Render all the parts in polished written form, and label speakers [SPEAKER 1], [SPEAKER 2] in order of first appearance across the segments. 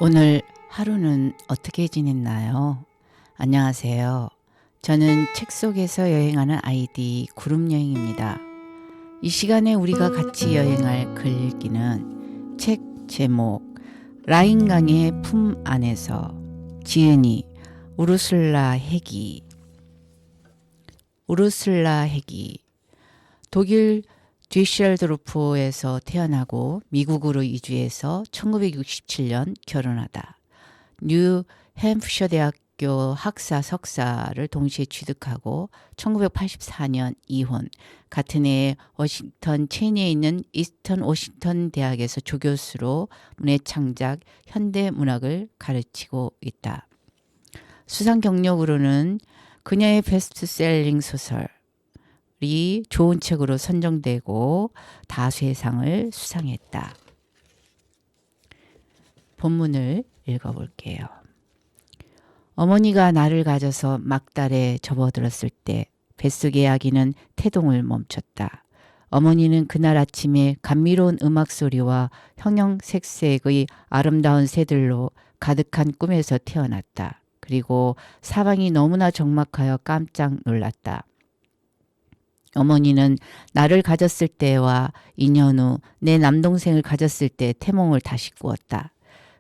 [SPEAKER 1] 오늘 하루는 어떻게 지냈나요? 안녕하세요. 저는 책 속에서 여행하는 아이디 구름여행입니다. 이 시간에 우리가 같이 여행할 글 읽기는 책 제목 라인강의 품 안에서 지은이 우르슬라 헤기. 우르슬라 헤기 독일 뒤셀도르프에서 태어나고 미국으로 이주해서 1967년 결혼하다. 뉴 햄프셔 대학교 학사 석사를 동시에 취득하고 1984년 이혼. 같은 해에 워싱턴 체니에 있는 이스턴 워싱턴 대학에서 조교수로 문해창작, 현대문학을 가르치고 있다. 수상 경력으로는 그녀의 베스트셀링 소설 이 좋은 책으로 선정되고 다수의 상을 수상했다. 본문을 읽어볼게요. 어머니가 나를 가져서 막달에 접어들었을 때 뱃속의 아기는 태동을 멈췄다. 어머니는 그날 아침에 감미로운 음악 소리와 형형색색의 아름다운 새들로 가득한 꿈에서 태어났다. 그리고 사방이 너무나 적막하여 깜짝 놀랐다. 어머니는 나를 가졌을 때와 2년 후 내 남동생을 가졌을 때 태몽을 다시 꾸었다.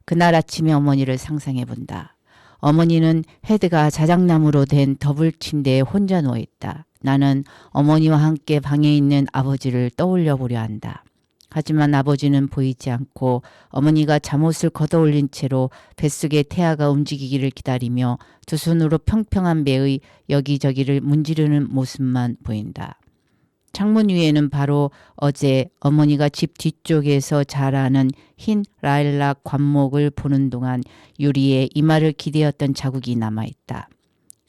[SPEAKER 1] 그날 아침에 어머니를 상상해 본다. 어머니는 헤드가 자작나무로 된 더블 침대에 혼자 누워있다. 나는 어머니와 함께 방에 있는 아버지를 떠올려 보려 한다. 하지만 아버지는 보이지 않고 어머니가 잠옷을 걷어올린 채로 뱃속의 태아가 움직이기를 기다리며 두 손으로 평평한 배의 여기저기를 문지르는 모습만 보인다. 창문 위에는 바로 어제 어머니가 집 뒤쪽에서 자라는 흰 라일락 관목을 보는 동안 유리에 이마를 기대었던 자국이 남아있다.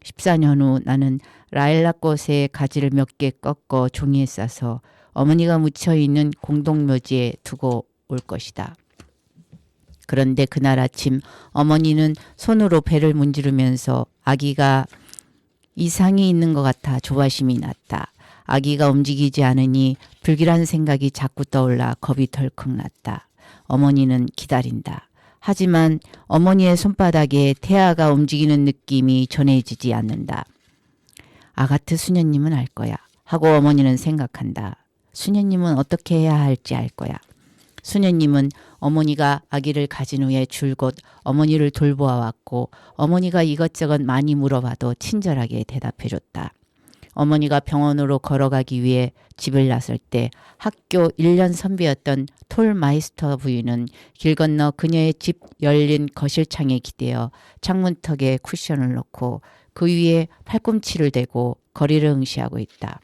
[SPEAKER 1] 14년 후 나는 라일락 꽃의 가지를 몇 개 꺾어 종이에 싸서 어머니가 묻혀있는 공동묘지에 두고 올 것이다. 그런데 그날 아침 어머니는 손으로 배를 문지르면서 아기가 이상이 있는 것 같아 조바심이 났다. 아기가 움직이지 않으니 불길한 생각이 자꾸 떠올라 겁이 덜컥 났다. 어머니는 기다린다. 하지만 어머니의 손바닥에 태아가 움직이는 느낌이 전해지지 않는다. 아가트 수녀님은 알 거야 하고 어머니는 생각한다. 수녀님은 어떻게 해야 할지 알 거야. 수녀님은 어머니가 아기를 가진 후에 줄곧 어머니를 돌보아 왔고 어머니가 이것저것 많이 물어봐도 친절하게 대답해줬다. 어머니가 병원으로 걸어가기 위해 집을 나설 때 학교 1년 선배였던 톨 마이스터 부인은 길 건너 그녀의 집 열린 거실창에 기대어 창문턱에 쿠션을 놓고 그 위에 팔꿈치를 대고 거리를 응시하고 있다.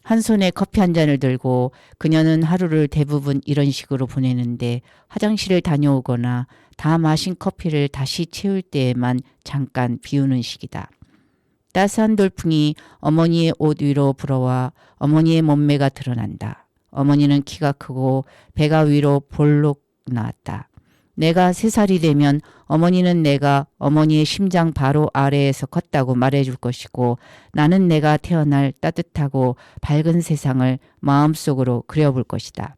[SPEAKER 1] 한 손에 커피 한 잔을 들고 그녀는 하루를 대부분 이런 식으로 보내는데 화장실을 다녀오거나 다 마신 커피를 다시 채울 때에만 잠깐 비우는 식이다. 따스한 돌풍이 어머니의 옷 위로 불어와 어머니의 몸매가 드러난다. 어머니는 키가 크고 배가 위로 볼록 나왔다. 내가 3살이 되면 어머니는 내가 어머니의 심장 바로 아래에서 컸다고 말해줄 것이고 나는 내가 태어날 따뜻하고 밝은 세상을 마음속으로 그려볼 것이다.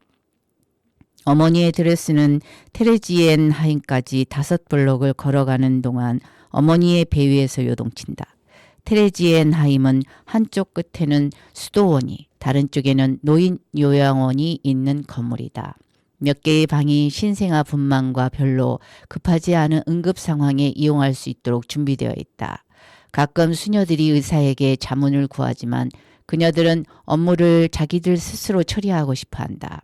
[SPEAKER 1] 어머니의 드레스는 테레지엔 하임까지 5블록을 걸어가는 동안 어머니의 배 위에서 요동친다. 테레지엔 하임은 한쪽 끝에는 수도원이 다른 쪽에는 노인 요양원이 있는 건물이다. 몇 개의 방이 신생아 분만과 별로 급하지 않은 응급 상황에 이용할 수 있도록 준비되어 있다. 가끔 수녀들이 의사에게 자문을 구하지만 그녀들은 업무를 자기들 스스로 처리하고 싶어 한다.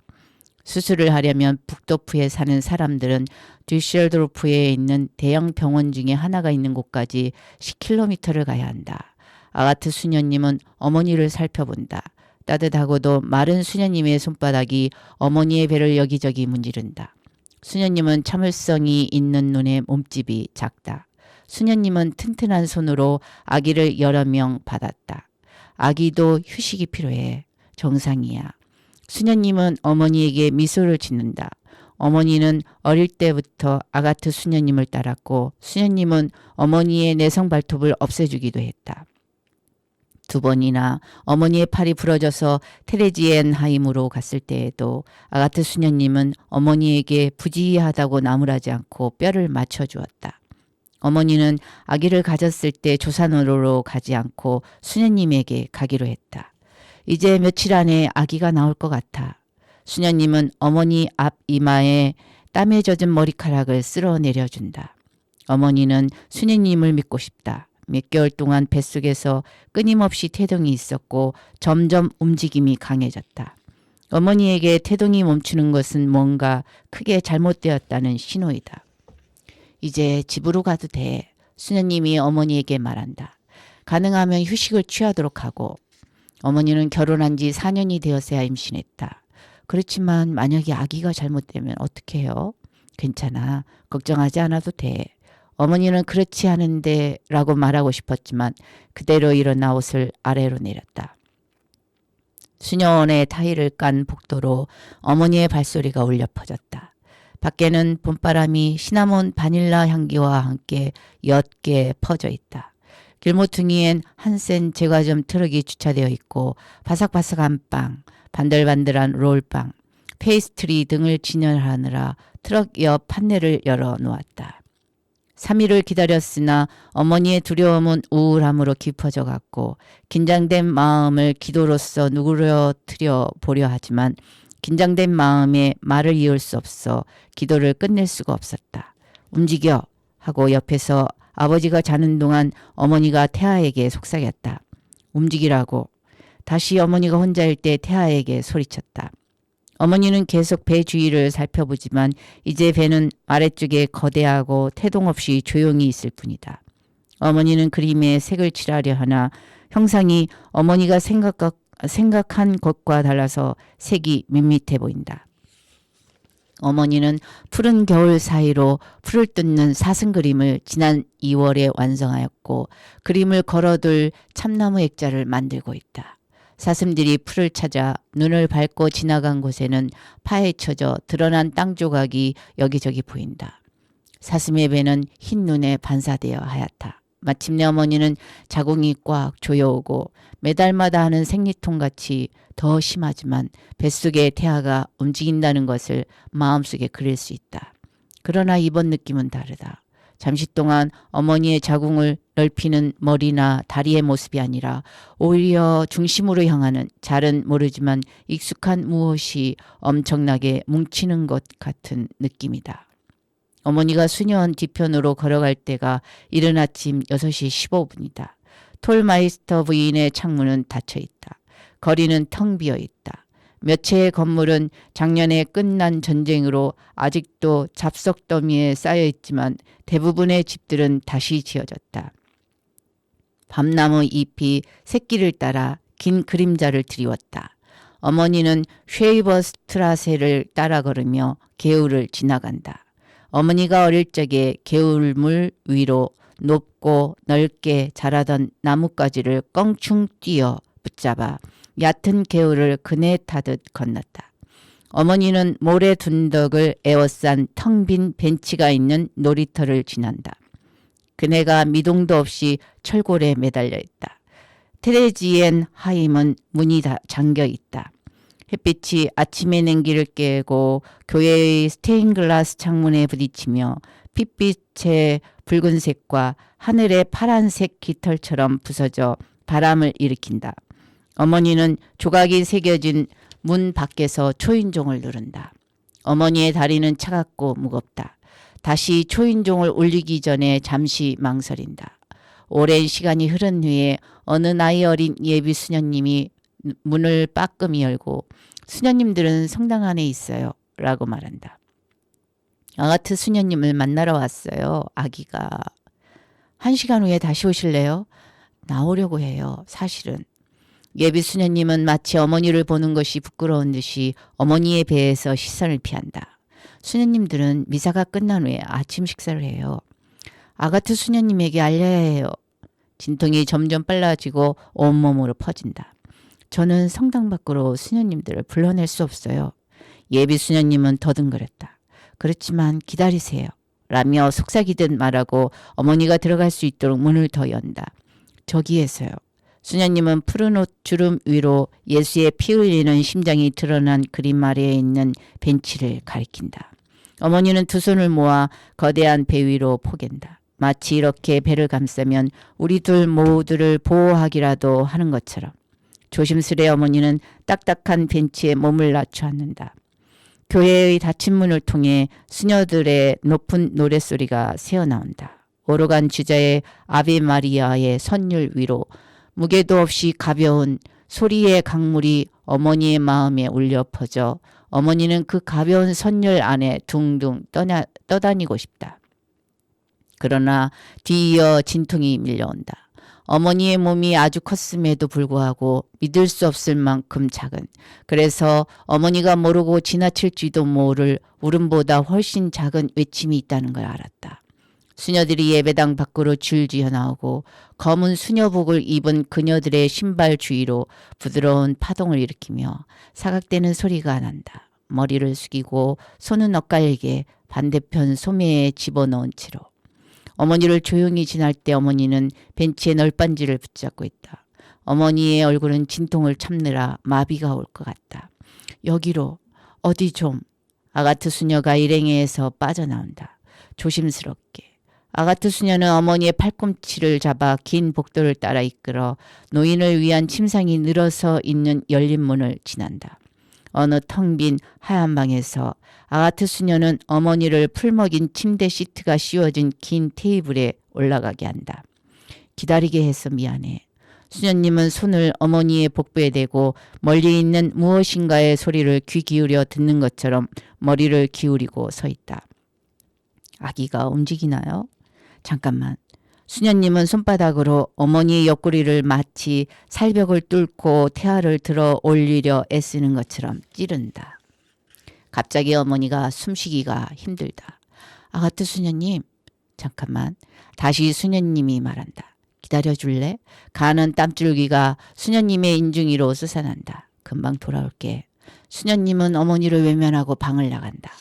[SPEAKER 1] 수술을 하려면 북도프에 사는 사람들은 뒤셀도르프에 있는 대형 병원 중에 하나가 있는 곳까지 10km를 가야 한다. 아가트 수녀님은 어머니를 살펴본다. 따뜻하고도 마른 수녀님의 손바닥이 어머니의 배를 여기저기 문지른다. 수녀님은 참을성이 있는 눈에 몸집이 작다. 수녀님은 튼튼한 손으로 아기를 여러 명 받았다. 아기도 휴식이 필요해. 정상이야. 수녀님은 어머니에게 미소를 짓는다. 어머니는 어릴 때부터 아가트 수녀님을 따랐고 수녀님은 어머니의 내성 발톱을 없애주기도 했다. 두 번이나 어머니의 팔이 부러져서 테레지엔하임으로 갔을 때에도 아가트 수녀님은 어머니에게 부지하다고 나무라지 않고 뼈를 맞춰주었다. 어머니는 아기를 가졌을 때 조산으로 가지 않고 수녀님에게 가기로 했다. 이제 며칠 안에 아기가 나올 것 같아. 수녀님은 어머니 앞 이마에 땀에 젖은 머리카락을 쓸어내려준다. 어머니는 수녀님을 믿고 싶다. 몇 개월 동안 뱃속에서 끊임없이 태동이 있었고 점점 움직임이 강해졌다. 어머니에게 태동이 멈추는 것은 뭔가 크게 잘못되었다는 신호이다. 이제 집으로 가도 돼. 수녀님이 어머니에게 말한다. 가능하면 휴식을 취하도록 하고. 어머니는 결혼한 지 4년이 되어서야 임신했다. 그렇지만 만약에 아기가 잘못되면 어떻게 해요? 괜찮아. 걱정하지 않아도 돼. 어머니는 그렇지 않은데 라고 말하고 싶었지만 그대로 일어나 옷을 아래로 내렸다. 수녀원의 타일을 깐 복도로 어머니의 발소리가 울려 퍼졌다. 밖에는 봄바람이 시나몬 바닐라 향기와 함께 옅게 퍼져 있다. 길모퉁이엔 한센 제과점 트럭이 주차되어 있고 바삭바삭한 빵, 반들반들한 롤빵, 페이스트리 등을 진열하느라 트럭 옆 판넬을 열어 놓았다. 3일을 기다렸으나 어머니의 두려움은 우울함으로 깊어져 갔고 긴장된 마음을 기도로써 누그러뜨려 보려 하지만 긴장된 마음에 말을 이을 수 없어 기도를 끝낼 수가 없었다. 움직여 하고 옆에서 아버지가 자는 동안 어머니가 태아에게 속삭였다. 움직이라고. 다시 어머니가 혼자일 때 태아에게 소리쳤다. 어머니는 계속 배 주위를 살펴보지만 이제 배는 아래쪽에 거대하고 태동 없이 조용히 있을 뿐이다. 어머니는 그림에 색을 칠하려 하나 형상이 어머니가 생각한 것과 달라서 색이 밋밋해 보인다. 어머니는 푸른 겨울 사이로 풀을 뜯는 사슴 그림을 지난 2월에 완성하였고 그림을 걸어둘 참나무 액자를 만들고 있다. 사슴들이 풀을 찾아 눈을 밟고 지나간 곳에는 파헤쳐져 드러난 땅 조각이 여기저기 보인다. 사슴의 배는 흰 눈에 반사되어 하얗다. 마침내 어머니는 자궁이 꽉 조여오고 매달마다 하는 생리통같이 더 심하지만 뱃속의 태아가 움직인다는 것을 마음속에 그릴 수 있다. 그러나 이번 느낌은 다르다. 잠시 동안 어머니의 자궁을 넓히는 머리나 다리의 모습이 아니라 오히려 중심으로 향하는 잘은 모르지만 익숙한 무엇이 엄청나게 뭉치는 것 같은 느낌이다. 어머니가 수녀원 뒤편으로 걸어갈 때가 이른 아침 6시 15분이다. 톨마이스터 부인의 창문은 닫혀 있다. 거리는 텅 비어 있다. 몇 채의 건물은 작년에 끝난 전쟁으로 아직도 잡석 더미에 쌓여 있지만 대부분의 집들은 다시 지어졌다. 밤나무 잎이 새끼를 따라 긴 그림자를 드리웠다. 어머니는 쉐이버스트라세를 따라 걸으며 개울을 지나간다. 어머니가 어릴 적에 개울물 위로 높고 넓게 자라던 나뭇가지를 껑충 뛰어 붙잡아 얕은 개울을 그네 타듯 건넜다. 어머니는 모래 둔덕을 에워싼 텅 빈 벤치가 있는 놀이터를 지난다. 그네가 미동도 없이 철골에 매달려 있다. 테레지엔 하임은 문이 다 잠겨 있다. 햇빛이 아침의 냉기를 깨고 교회의 스테인글라스 창문에 부딪히며 핏빛의 붉은색과 하늘의 파란색 깃털처럼 부서져 바람을 일으킨다. 어머니는 조각이 새겨진 문 밖에서 초인종을 누른다. 어머니의 다리는 차갑고 무겁다. 다시 초인종을 울리기 전에 잠시 망설인다. 오랜 시간이 흐른 후에 어느 나이 어린 예비 수녀님이 문을 빠끔히 열고 수녀님들은 성당 안에 있어요 라고 말한다. 아가트 수녀님을 만나러 왔어요. 아기가. 1시간 후에 다시 오실래요? 나오려고 해요. 사실은. 예비 수녀님은 마치 어머니를 보는 것이 부끄러운 듯이 어머니의 배에서 시선을 피한다. 수녀님들은 미사가 끝난 후에 아침 식사를 해요. 아가트 수녀님에게 알려야 해요. 진통이 점점 빨라지고 온몸으로 퍼진다. 저는 성당 밖으로 수녀님들을 불러낼 수 없어요. 예비 수녀님은 더듬거렸다. 그렇지만 기다리세요. 라며 속삭이듯 말하고 어머니가 들어갈 수 있도록 문을 더 연다. 저기에서요. 수녀님은 푸른 옷 주름 위로 예수의 피 흘리는 심장이 드러난 그림 아래에 있는 벤치를 가리킨다. 어머니는 두 손을 모아 거대한 배 위로 포갠다. 마치 이렇게 배를 감싸면 우리 둘 모두를 보호하기라도 하는 것처럼. 조심스레 어머니는 딱딱한 벤치에 몸을 낮춰 앉는다. 교회의 닫힌 문을 통해 수녀들의 높은 노랫소리가 새어나온다. 오르간 주자의 아베 마리아의 선율 위로 무게도 없이 가벼운 소리의 강물이 어머니의 마음에 울려 퍼져 어머니는 그 가벼운 선율 안에 둥둥 떠다니고 싶다. 그러나 뒤이어 진통이 밀려온다. 어머니의 몸이 아주 컸음에도 불구하고 믿을 수 없을 만큼 작은, 그래서 어머니가 모르고 지나칠지도 모를 울음보다 훨씬 작은 외침이 있다는 걸 알았다. 수녀들이 예배당 밖으로 줄지어 나오고 검은 수녀복을 입은 그녀들의 신발 주위로 부드러운 파동을 일으키며 사각대는 소리가 난다. 머리를 숙이고 손은 엇갈리게 반대편 소매에 집어넣은 채로. 어머니를 조용히 지날 때 어머니는 벤치에 널빤지를 붙잡고 있다. 어머니의 얼굴은 진통을 참느라 마비가 올 것 같다. 여기로, 어디 좀. 아가트 수녀가 일행에서 빠져나온다. 조심스럽게. 아가트 수녀는 어머니의 팔꿈치를 잡아 긴 복도를 따라 이끌어 노인을 위한 침상이 늘어서 있는 열린 문을 지난다. 어느 텅 빈 하얀 방에서 아가트 수녀는 어머니를 풀먹인 침대 시트가 씌워진 긴 테이블에 올라가게 한다. 기다리게 해서 미안해. 수녀님은 손을 어머니의 복부에 대고 멀리 있는 무엇인가의 소리를 귀 기울여 듣는 것처럼 머리를 기울이고 서 있다. 아기가 움직이나요? 잠깐만. 수녀님은 손바닥으로 어머니의 옆구리를 마치 살벽을 뚫고 태아를 들어 올리려 애쓰는 것처럼 찌른다. 갑자기 어머니가 숨쉬기가 힘들다. 아가트 수녀님, 잠깐만. 다시 수녀님이 말한다. 기다려줄래? 가는 땀줄기가 수녀님의 인중위로 솟아난다. 금방 돌아올게. 수녀님은 어머니를 외면하고 방을 나간다.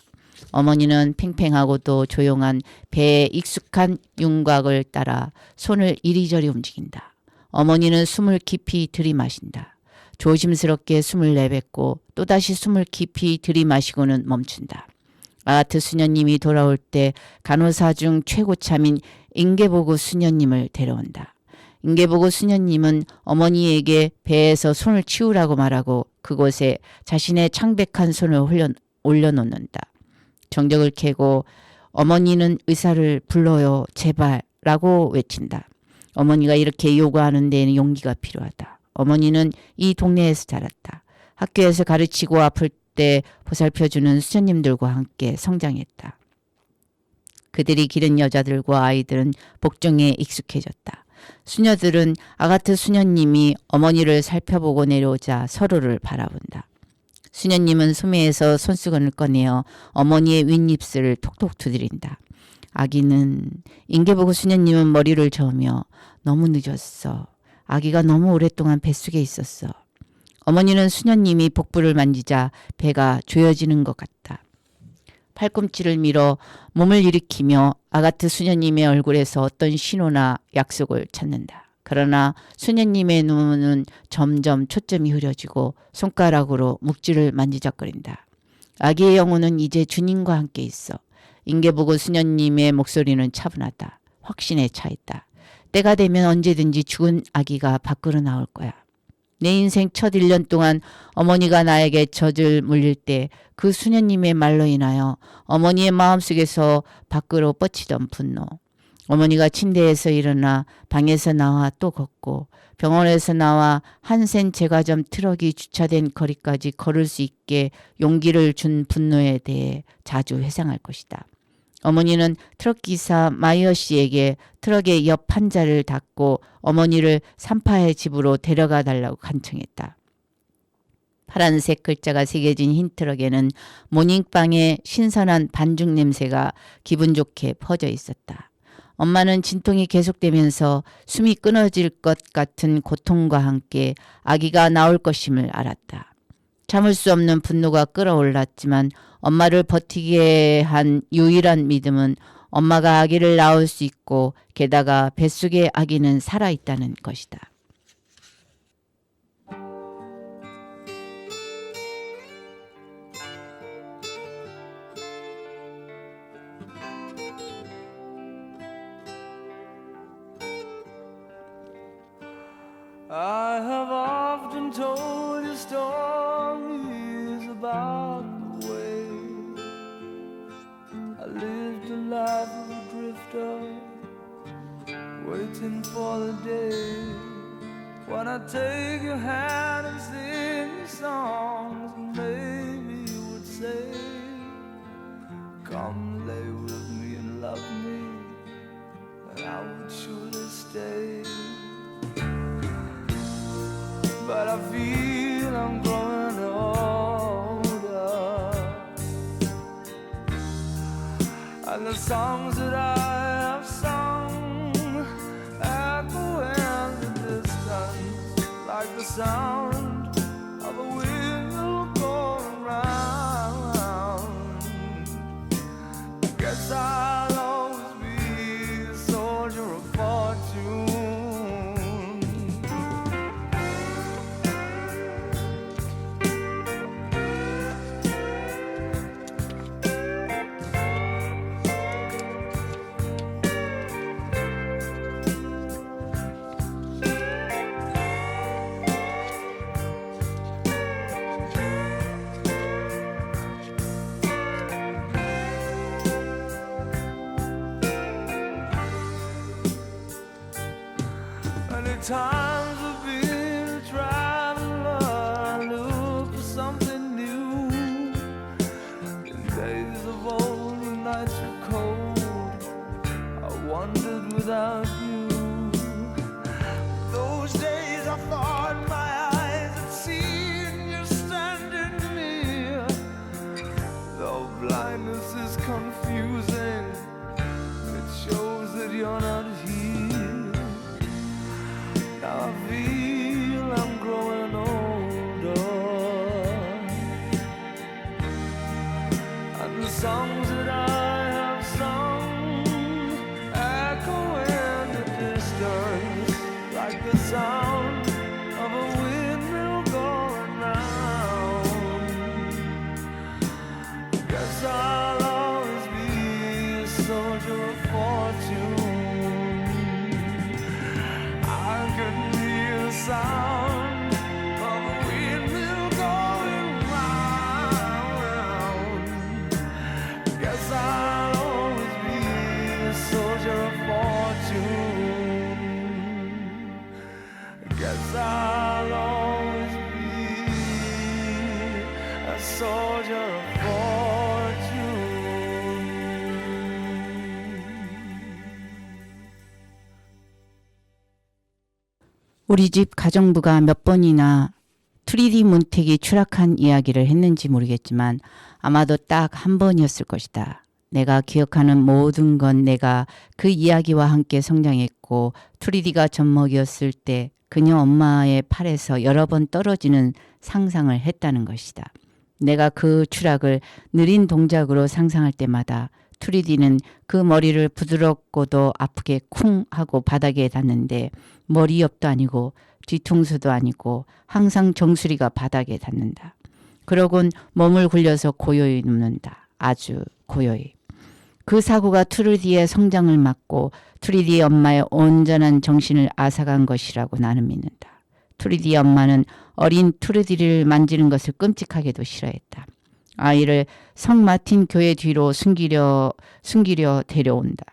[SPEAKER 1] 어머니는 팽팽하고도 조용한 배에 익숙한 윤곽을 따라 손을 이리저리 움직인다. 어머니는 숨을 깊이 들이마신다. 조심스럽게 숨을 내뱉고 또다시 숨을 깊이 들이마시고는 멈춘다. 아가트 수녀님이 돌아올 때 간호사 중 최고참인 인게보그 수녀님을 데려온다. 인게보그 수녀님은 어머니에게 배에서 손을 치우라고 말하고 그곳에 자신의 창백한 손을 올려놓는다. 정적을 캐고 어머니는 의사를 불러요 제발 라고 외친다. 어머니가 이렇게 요구하는 데에는 용기가 필요하다. 어머니는 이 동네에서 자랐다. 학교에서 가르치고 아플 때 보살펴주는 수녀님들과 함께 성장했다. 그들이 기른 여자들과 아이들은 복종에 익숙해졌다. 수녀들은 아가트 수녀님이 어머니를 살펴보고 내려오자 서로를 바라본다. 수녀님은 소매에서 손수건을 꺼내어 어머니의 윗입술을 톡톡 두드린다. 아기는 인게보고 수녀님은 머리를 저으며 너무 늦었어. 아기가 너무 오랫동안 뱃속에 있었어. 어머니는 수녀님이 복부를 만지자 배가 조여지는 것 같다. 팔꿈치를 밀어 몸을 일으키며 아가트 수녀님의 얼굴에서 어떤 신호나 약속을 찾는다. 그러나 수녀님의 눈은 점점 초점이 흐려지고 손가락으로 묵지를 만지작거린다. 아기의 영혼은 이제 주님과 함께 있어. 인게보고 수녀님의 목소리는 차분하다. 확신에 차 있다. 때가 되면 언제든지 죽은 아기가 밖으로 나올 거야. 내 인생 첫 1년 동안 어머니가 나에게 젖을 물릴 때 그 수녀님의 말로 인하여 어머니의 마음속에서 밖으로 뻗치던 분노. 어머니가 침대에서 일어나 방에서 나와 또 걷고 병원에서 나와 한센 제과점 트럭이 주차된 거리까지 걸을 수 있게 용기를 준 분노에 대해 자주 회상할 것이다. 어머니는 트럭기사 마이어 씨에게 트럭의 옆 판자를 닫고 어머니를 산파의 집으로 데려가 달라고 간청했다. 파란색 글자가 새겨진 흰 트럭에는 모닝빵의 신선한 반죽 냄새가 기분 좋게 퍼져 있었다. 엄마는 진통이 계속되면서 숨이 끊어질 것 같은 고통과 함께 아기가 나올 것임을 알았다. 참을 수 없는 분노가 끌어올랐지만 엄마를 버티게 한 유일한 믿음은 엄마가 아기를 낳을 수 있고 게다가 뱃속의 아기는 살아있다는 것이다.
[SPEAKER 2] I have often told you stories about the way I lived a life of a drifter, waiting for the day when I take your hand and sing you songs, and maybe you would say, come lay with me and love me, and I would surely stay. But I feel I'm growing older, and the songs that I have sung echo in the distance like the sound of a wheel going round. I guess I'll always be a soldier of fortune. Many times I've been a traveler, look for something new. In days of old, when nights were cold, I wandered without you. Those days I thought my eyes had seen you standing near. Though blindness is confusing, it shows that you're not here. Now I feel I'm growing older, and the songs that I have sung echo in the distance like the sound of a windmill going round. Guess I'll always be a soldier of fortune. I can hear the sound of a windmill going round. Guess I'll always be a soldier of fortune. Guess I'll always be a soldier of fortune.
[SPEAKER 1] 우리 집 가정부가 몇 번이나 3D 문택이 추락한 이야기를 했는지 모르겠지만 아마도 딱 한 번이었을 것이다. 내가 기억하는 모든 건 내가 그 이야기와 함께 성장했고 3D가 젖먹이었을 때 그녀 엄마의 팔에서 여러 번 떨어지는 상상을 했다는 것이다. 내가 그 추락을 느린 동작으로 상상할 때마다 3D는 그 머리를 부드럽고도 아프게 쿵 하고 바닥에 닿는데 머리 옆도 아니고 뒤통수도 아니고 항상 정수리가 바닥에 닿는다. 그러곤 몸을 굴려서 고요히 눕는다. 아주 고요히. 그 사고가 2D의 성장을 막고 3D의 엄마의 온전한 정신을 앗아간 것이라고 나는 믿는다. 2D 엄마는 어린 2D를 만지는 것을 끔찍하게도 싫어했다. 아이를 성마틴 교회 뒤로 숨기려 데려온다.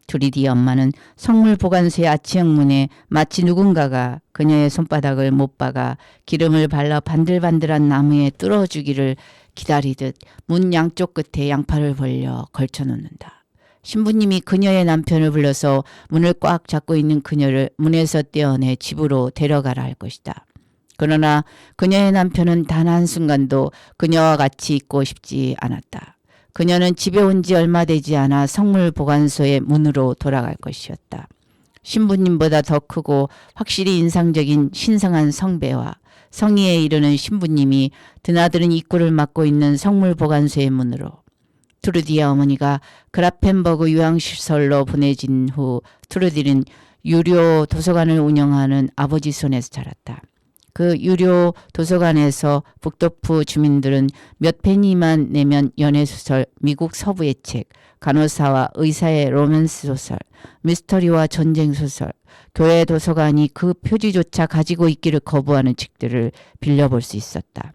[SPEAKER 1] 2D 엄마는 성물 보관소의 아치형 문에 마치 누군가가 그녀의 손바닥을 못 박아 기름을 발라 반들반들한 나무에 뚫어주기를 기다리듯 문 양쪽 끝에 양팔을 벌려 걸쳐놓는다. 신부님이 그녀의 남편을 불러서 문을 꽉 잡고 있는 그녀를 문에서 떼어내 집으로 데려가라 할 것이다. 그러나 그녀의 남편은 단 한순간도 그녀와 같이 있고 싶지 않았다. 그녀는 집에 온 지 얼마 되지 않아 성물 보관소의 문으로 돌아갈 것이었다. 신부님보다 더 크고 확실히 인상적인 신성한 성배와 성의에 이르는 신부님이 드나드는 입구를 막고 있는 성물 보관소의 문으로 2D의 어머니가 그라펜버그 요양시설로 보내진 후 2D는 유료 도서관을 운영하는 아버지 손에서 자랐다. 그 유료 도서관에서 북도프 주민들은 몇 페니만 내면 연애소설, 미국 서부의 책, 간호사와 의사의 로맨스 소설, 미스터리와 전쟁 소설, 교회 도서관이 그 표지조차 가지고 있기를 거부하는 책들을 빌려볼 수 있었다.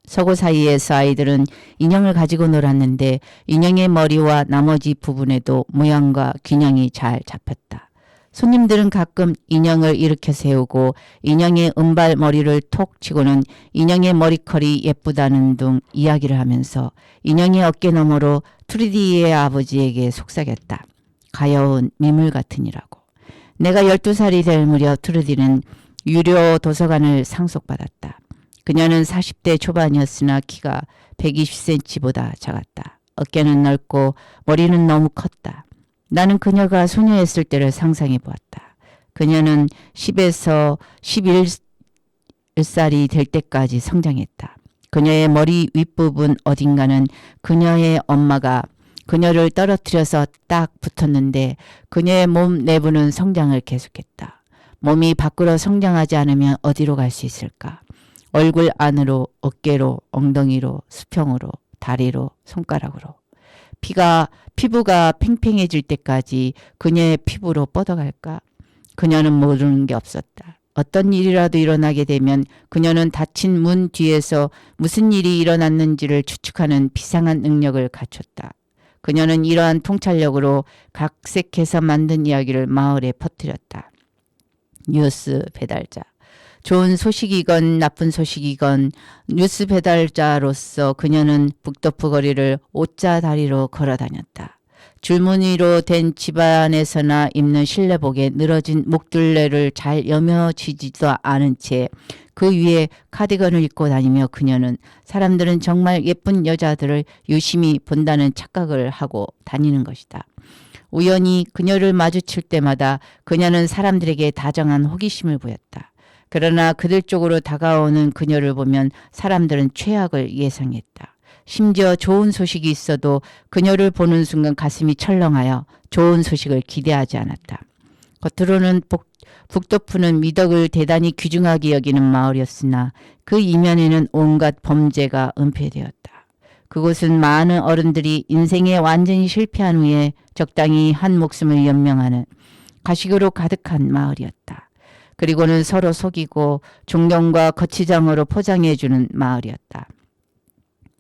[SPEAKER 1] 서고 사이에서 아이들은 인형을 가지고 놀았는데 인형의 머리와 나머지 부분에도 모양과 균형이 잘 잡혔다. 손님들은 가끔 인형을 일으켜 세우고 인형의 은발 머리를 톡 치고는 인형의 머리컬이 예쁘다는 등 이야기를 하면서 인형의 어깨 너머로 트루디의 아버지에게 속삭였다. 가여운 미물 같으니라고. 내가 12살이 될 무렵 트루디는 유료 도서관을 상속받았다. 그녀는 40대 초반이었으나 키가 120cm보다 작았다. 어깨는 넓고 머리는 너무 컸다. 나는 그녀가 소녀였을 때를 상상해 보았다. 그녀는 10에서 11살이 될 때까지 성장했다. 그녀의 머리 윗부분 어딘가는 그녀의 엄마가 그녀를 떨어뜨려서 딱 붙었는데 그녀의 몸 내부는 성장을 계속했다. 몸이 밖으로 성장하지 않으면 어디로 갈 수 있을까? 얼굴 안으로, 어깨로, 엉덩이로, 수평으로, 다리로, 손가락으로. 피부가 팽팽해질 때까지 그녀의 피부로 뻗어갈까? 그녀는 모르는 게 없었다. 어떤 일이라도 일어나게 되면 그녀는 닫힌 문 뒤에서 무슨 일이 일어났는지를 추측하는 비상한 능력을 갖췄다. 그녀는 이러한 통찰력으로 각색해서 만든 이야기를 마을에 퍼뜨렸다. 뉴스 배달자. 좋은 소식이건 나쁜 소식이건 뉴스 배달자로서 그녀는 북도프 거리를 옷자 다리로 걸어 다녔다. 줄무늬로 된 집안에서나 입는 실내복에 늘어진 목둘레를 잘 여며지지도 않은 채 그 위에 카디건을 입고 다니며 그녀는 사람들은 정말 예쁜 여자들을 유심히 본다는 착각을 하고 다니는 것이다. 우연히 그녀를 마주칠 때마다 그녀는 사람들에게 다정한 호기심을 보였다. 그러나 그들 쪽으로 다가오는 그녀를 보면 사람들은 최악을 예상했다. 심지어 좋은 소식이 있어도 그녀를 보는 순간 가슴이 철렁하여 좋은 소식을 기대하지 않았다. 겉으로는 북도프는 미덕을 대단히 귀중하게 여기는 마을이었으나 그 이면에는 온갖 범죄가 은폐되었다. 그곳은 많은 어른들이 인생에 완전히 실패한 후에 적당히 한 목숨을 연명하는 가식으로 가득한 마을이었다. 그리고는 서로 속이고 존경과 거치장으로 포장해주는 마을이었다.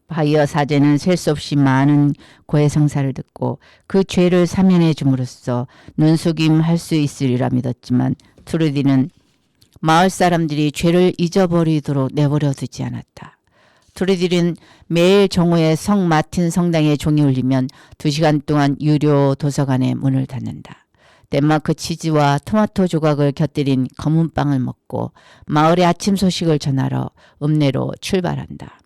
[SPEAKER 1] 바이어 사제는 셀 수 없이 많은 고해성사를 듣고 그 죄를 사면해 줌으로써 눈속임할 수 있으리라 믿었지만 트루디는 마을 사람들이 죄를 잊어버리도록 내버려 두지 않았다. 트루디는 매일 정오에 성 마틴 성당에 종이 울리면 2시간 동안 유료 도서관의 문을 닫는다. 덴마크 치즈와 토마토 조각을 곁들인 검은 빵을 먹고 마을의 아침 소식을 전하러 읍내로 출발한다.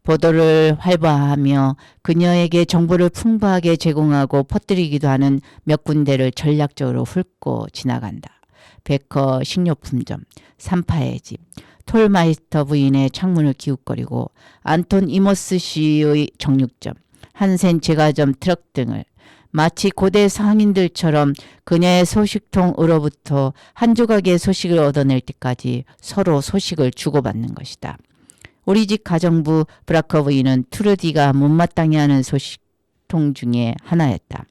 [SPEAKER 1] 보도를 활보하며 그녀에게 정보를 풍부하게 제공하고 퍼뜨리기도 하는 몇 군데를 전략적으로 훑고 지나간다. 베커 식료품점, 산파의 집, 톨마이스터 부인의 창문을 기웃거리고 안톤 이모스 씨의 정육점, 한센 제과점 트럭 등을 마치 고대 상인들처럼 그녀의 소식통으로부터 한 조각의 소식을 얻어낼 때까지 서로 소식을 주고받는 것이다. 우리 집 가정부 브라커 부인은 트루디가 못마땅해 하는 소식통 중에 하나였다.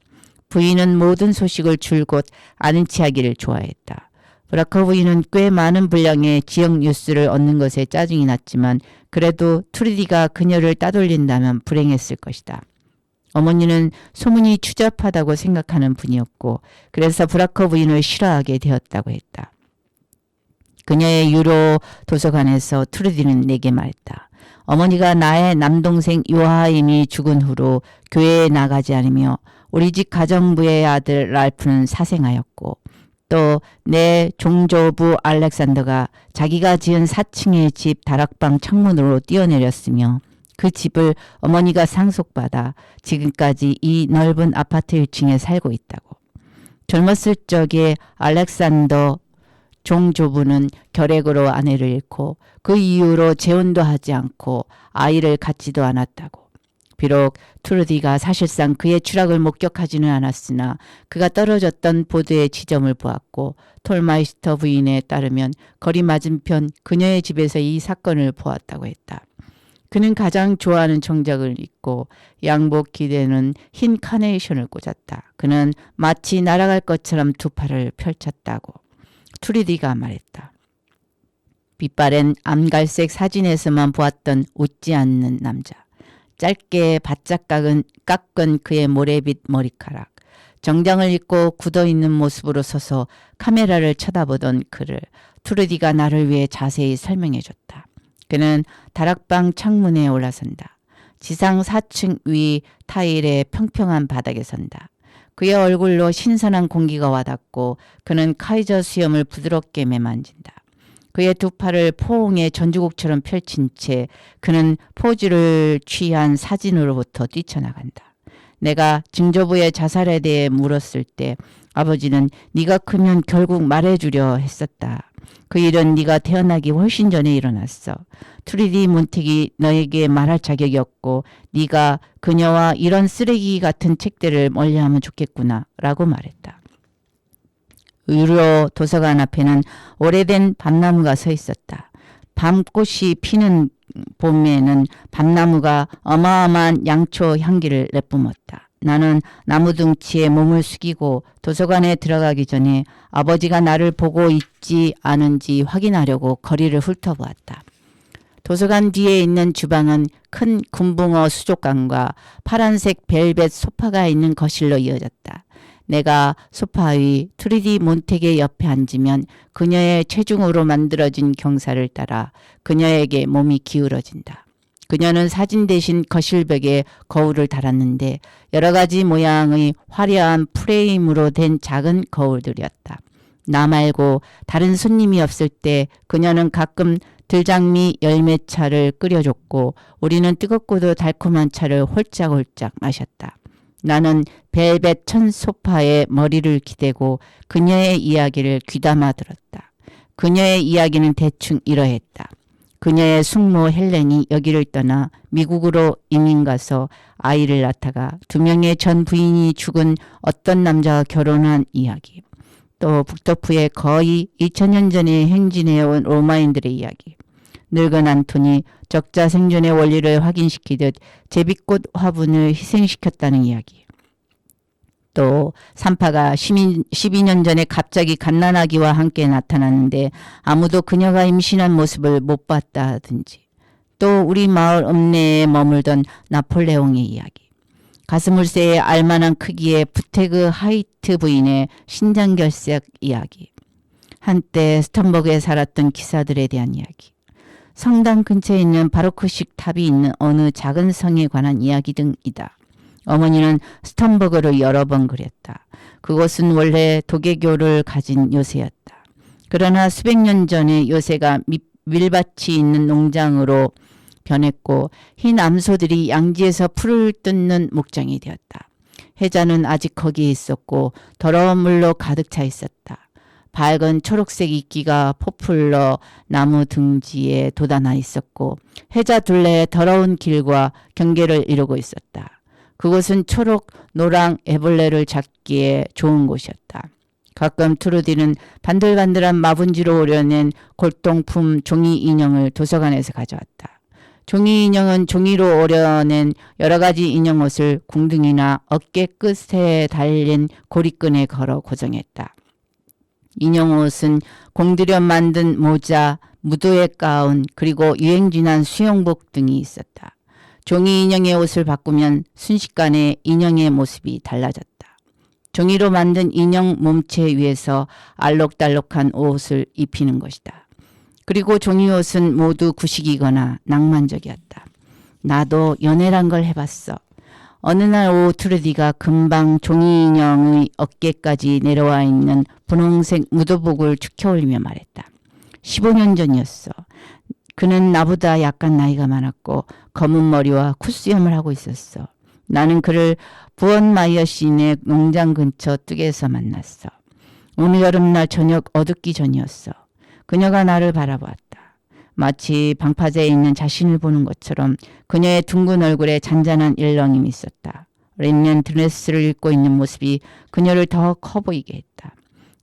[SPEAKER 1] 부인은 모든 소식을 줄곧 아는 체 하기를 좋아했다. 브라커 부인은 꽤 많은 분량의 지역 뉴스를 얻는 것에 짜증이 났지만 그래도 트루디가 그녀를 따돌린다면 불행했을 것이다. 어머니는 소문이 추잡하다고 생각하는 분이었고 그래서 브라커 부인을 싫어하게 되었다고 했다. 그녀의 유로 도서관에서 트루디는 내게 말했다. 어머니가 나의 남동생 요하임이 죽은 후로 교회에 나가지 않으며 우리 집 가정부의 아들 랄프는 사생하였고 또 내 종조부 알렉산더가 자기가 지은 4층의 집 다락방 창문으로 뛰어내렸으며 그 집을 어머니가 상속받아 지금까지 이 넓은 아파트 1층에 살고 있다고. 젊었을 적에 알렉산더 종조부는 결핵으로 아내를 잃고 그 이후로 재혼도 하지 않고 아이를 갖지도 않았다고. 비록 트루디가 사실상 그의 추락을 목격하지는 않았으나 그가 떨어졌던 보드의 지점을 보았고 톨마이스터 부인에 따르면 거리 맞은편 그녀의 집에서 이 사건을 보았다고 했다. 그는 가장 좋아하는 정장을 입고 양복 기대는 흰 카네이션을 꽂았다. 그는 마치 날아갈 것처럼 두 팔을 펼쳤다고 트루디가 말했다. 빛바랜 암갈색 사진에서만 보았던 웃지 않는 남자. 짧게 바짝 깎은 그의 모래빛 머리카락. 정장을 입고 굳어있는 모습으로 서서 카메라를 쳐다보던 그를 트루디가 나를 위해 자세히 설명해줬다. 그는 다락방 창문에 올라선다. 지상 4층 위 타일의 평평한 바닥에 선다. 그의 얼굴로 신선한 공기가 와닿고 그는 카이저 수염을 부드럽게 매만진다. 그의 두 팔을 포옹의 전주곡처럼 펼친 채 그는 포즈를 취한 사진으로부터 뛰쳐나간다. 내가 증조부의 자살에 대해 물었을 때 아버지는 네가 크면 결국 말해주려 했었다. 그 일은 네가 태어나기 훨씬 전에 일어났어. 트루디 몬택이 너에게 말할 자격이 없고 네가 그녀와 이런 쓰레기 같은 책들을 멀리하면 좋겠구나 라고 말했다. 의료 도서관 앞에는 오래된 밤나무가 서 있었다. 밤꽃이 피는 봄에는 밤나무가 어마어마한 양초 향기를 내뿜었다. 나는 나무 둥치에 몸을 숙이고 도서관에 들어가기 전에 아버지가 나를 보고 있지 않은지 확인하려고 거리를 훑어보았다. 도서관 뒤에 있는 주방은 큰 금붕어 수족관과 파란색 벨벳 소파가 있는 거실로 이어졌다. 내가 소파 위 트루디 몬택의 옆에 앉으면 그녀의 체중으로 만들어진 경사를 따라 그녀에게 몸이 기울어진다. 그녀는 사진 대신 거실벽에 거울을 달았는데 여러 가지 모양의 화려한 프레임으로 된 작은 거울들이었다. 나 말고 다른 손님이 없을 때 그녀는 가끔 들장미 열매차를 끓여줬고 우리는 뜨겁고도 달콤한 차를 홀짝홀짝 마셨다. 나는 벨벳 천 소파에 머리를 기대고 그녀의 이야기를 귀담아 들었다. 그녀의 이야기는 대충 이러했다. 그녀의 숙모 헬렌이 여기를 떠나 미국으로 이민 가서 아이를 낳다가 2명의 전 부인이 죽은 어떤 남자와 결혼한 이야기. 또 북토프에 거의 2000년 전에 행진해온 로마인들의 이야기. 늙은 안토니 적자 생존의 원리를 확인시키듯 제비꽃 화분을 희생시켰다는 이야기. 또 산파가 12년 전에 갑자기 갓난아기와 함께 나타났는데 아무도 그녀가 임신한 모습을 못 봤다든지. 또 우리 마을 읍내에 머물던 나폴레옹의 이야기. 가스물새의 알만한 크기의 부테그 하이트 부인의 신장결석 이야기. 한때 스턴버그에 살았던 기사들에 대한 이야기. 성당 근처에 있는 바로크식 탑이 있는 어느 작은 성에 관한 이야기 등이다. 어머니는 스턴버그를 여러 번 그렸다. 그곳은 원래 도개교를 가진 요새였다. 그러나 수백 년 전에 요새가 밀밭이 있는 농장으로 변했고 흰 암소들이 양지에서 풀을 뜯는 목장이 되었다. 해자는 아직 거기에 있었고 더러운 물로 가득 차 있었다. 밝은 초록색 이끼가 포플러 나무 등지에 돋아나 있었고 해자 둘레의 더러운 길과 경계를 이루고 있었다. 그곳은 초록 노랑 애벌레를 잡기에 좋은 곳이었다. 가끔 트루디는 반들반들한 마분지로 오려낸 골동품 종이 인형을 도서관에서 가져왔다. 종이 인형은 종이로 오려낸 여러 가지 인형 옷을 궁둥이나 어깨 끝에 달린 고리끈에 걸어 고정했다. 인형 옷은 공들여 만든 모자, 무도의 가운, 그리고 유행진한 수영복 등이 있었다. 종이 인형의 옷을 바꾸면 순식간에 인형의 모습이 달라졌다. 종이로 만든 인형 몸체 위에서 알록달록한 옷을 입히는 것이다. 그리고 종이 옷은 모두 구식이거나 낭만적이었다. 나도 연애란 걸 해봤어. 어느 날 오후 트루디가 금방 종이 인형의 어깨까지 내려와 있는 분홍색 무도복을 축혀올리며 말했다. 15년 전이었어. 그는 나보다 약간 나이가 많았고 검은 머리와 콧수염을 하고 있었어. 나는 그를 부언마이어 시인의 농장 근처 뚝에서 만났어. 오늘 여름날 저녁 어둡기 전이었어. 그녀가 나를 바라보았다. 마치 방파제에 있는 자신을 보는 것처럼 그녀의 둥근 얼굴에 잔잔한 일렁임이 있었다. 랩년 드레스를 입고 있는 모습이 그녀를 더 커 보이게 했다.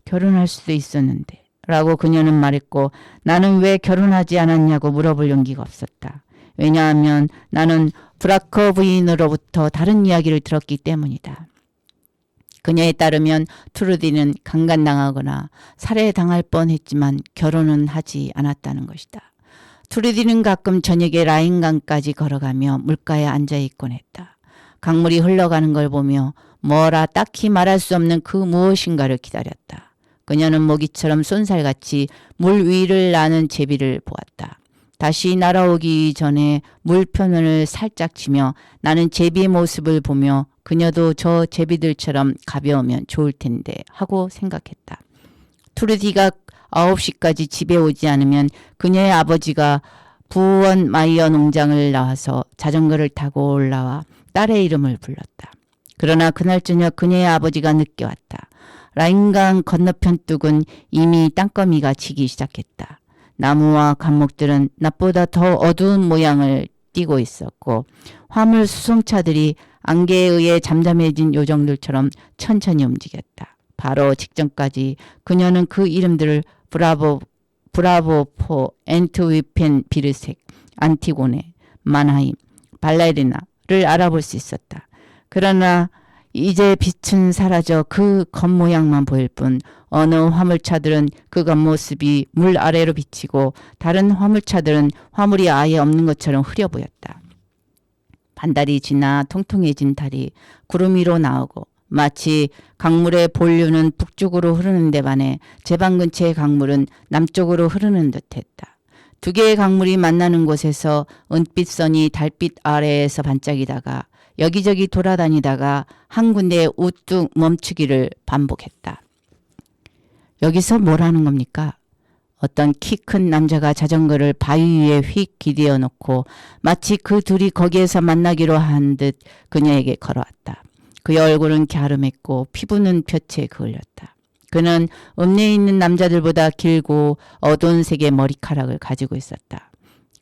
[SPEAKER 1] 결혼할 수도 있었는데 라고 그녀는 말했고 나는 왜 결혼하지 않았냐고 물어볼 용기가 없었다. 왜냐하면 나는 브라커 부인으로부터 다른 이야기를 들었기 때문이다. 그녀에 따르면 트루디는 강간당하거나 살해당할 뻔했지만 결혼은 하지 않았다는 것이다. 트루디는 가끔 저녁에 라인강까지 걸어가며 물가에 앉아있곤 했다. 강물이 흘러가는 걸 보며 뭐라 딱히 말할 수 없는 그 무엇인가를 기다렸다. 그녀는 모기처럼 쏜살같이 물 위를 나는 제비를 보았다. 다시 날아오기 전에 물표면을 살짝 치며 나는 제비의 모습을 보며 그녀도 저 제비들처럼 가벼우면 좋을 텐데 하고 생각했다. 트루디가 9시까지 집에 오지 않으면 그녀의 아버지가 부원 마이어 농장을 나와서 자전거를 타고 올라와 딸의 이름을 불렀다. 그러나 그날 저녁 그녀의 아버지가 늦게 왔다. 라인강 건너편 뚝은 이미 땅거미가 지기 시작했다. 나무와 감목들은 낮보다 더 어두운 모양을 띠고 있었고 화물 수송차들이 안개에 의해 잠잠해진 요정들처럼 천천히 움직였다. 바로 직전까지 그녀는 그 이름들을 브라보포, 엔트위펜 비르색, 안티고네, 만하임, 발레리나를 알아볼 수 있었다. 그러나 이제 빛은 사라져 그 겉모양만 보일 뿐 어느 화물차들은 그 겉모습이 물 아래로 비치고 다른 화물차들은 화물이 아예 없는 것처럼 흐려 보였다. 반달이 지나 통통해진 달이 구름 위로 나오고 마치 강물의 본류는 북쪽으로 흐르는 데 반해 제방 근처의 강물은 남쪽으로 흐르는 듯했다. 두 개의 강물이 만나는 곳에서 은빛선이 달빛 아래에서 반짝이다가 여기저기 돌아다니다가 한 군데에 우뚝 멈추기를 반복했다. 여기서 뭘 하는 겁니까? 어떤 키 큰 남자가 자전거를 바위 위에 휙 기대어 놓고 마치 그 둘이 거기에서 만나기로 한 듯 그녀에게 걸어왔다. 그의 얼굴은 갸름했고 피부는 볕에 그을렸다. 그는 읍내에 있는 남자들보다 길고 어두운 색의 머리카락을 가지고 있었다.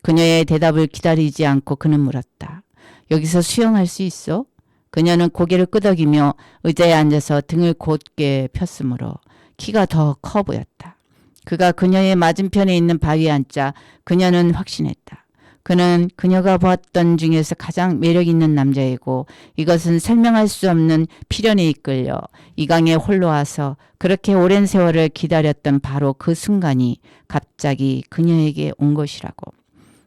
[SPEAKER 1] 그녀의 대답을 기다리지 않고 그는 물었다. 여기서 수영할 수 있어? 그녀는 고개를 끄덕이며 의자에 앉아서 등을 곧게 폈으므로 키가 더 커 보였다. 그가 그녀의 맞은편에 있는 바위에 앉자 그녀는 확신했다. 그는 그녀가 보았던 중에서 가장 매력 있는 남자이고 이것은 설명할 수 없는 필연에 이끌려 이 강에 홀로 와서 그렇게 오랜 세월을 기다렸던 바로 그 순간이 갑자기 그녀에게 온 것이라고.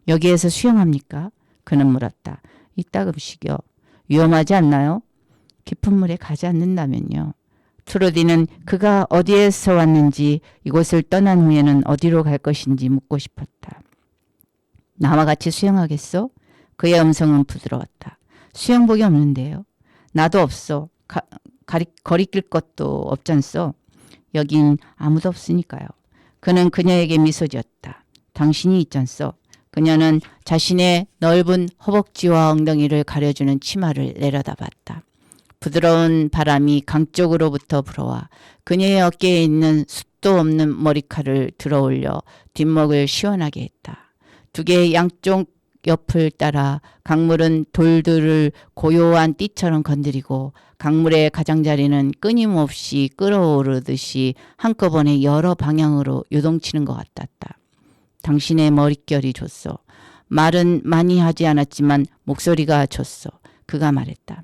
[SPEAKER 1] 여기에서 수영합니까? 그는 물었다. 이따금씩요. 위험하지 않나요? 깊은 물에 가지 않는다면요. 트루디는 그가 어디에서 왔는지 이곳을 떠난 후에는 어디로 갈 것인지 묻고 싶었다. 나와 같이 수영하겠어? 그의 음성은 부드러웠다. 수영복이 없는데요. 나도 없어. 거리낄 것도 없잖소. 여긴 아무도 없으니까요. 그는 그녀에게 미소 지었다. 당신이 있잖소. 그녀는 자신의 넓은 허벅지와 엉덩이를 가려주는 치마를 내려다봤다. 부드러운 바람이 강 쪽으로부터 불어와 그녀의 어깨에 있는 숱도 없는 머리카락을 들어올려 뒷목을 시원하게 했다. 두 개의 양쪽 옆을 따라 강물은 돌들을 고요한 띠처럼 건드리고 강물의 가장자리는 끊임없이 끓어오르듯이 한꺼번에 여러 방향으로 요동치는 것 같았다. 당신의 머릿결이 좋소. 말은 많이 하지 않았지만 목소리가 좋소. 그가 말했다.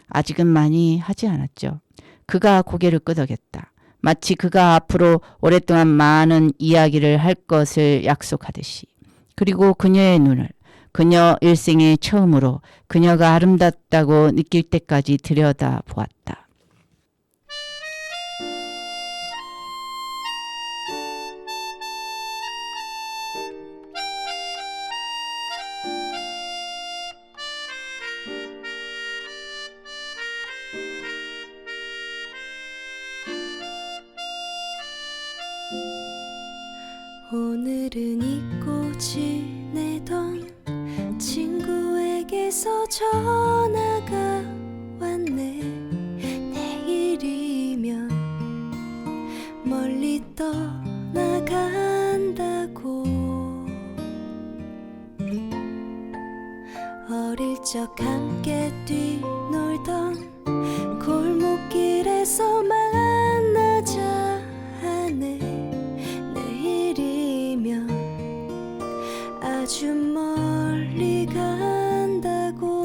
[SPEAKER 1] 아직은 많이 하지 않았죠. 그가 고개를 끄덕였다. 마치 그가 앞으로 오랫동안 많은 이야기를 할 것을 약속하듯이. 그리고 그녀의 눈을 그녀 일생의 처음으로 그녀가 아름답다고 느낄 때까지 들여다 보았다.
[SPEAKER 3] 오늘은 잊고 지내던 친구에게서 전화가 왔네. 내일이면 멀리 떠나간다고. 적 함께 뛰놀던 골목길에서 만나자 하네. 내일이면 아주 멀리 간다고.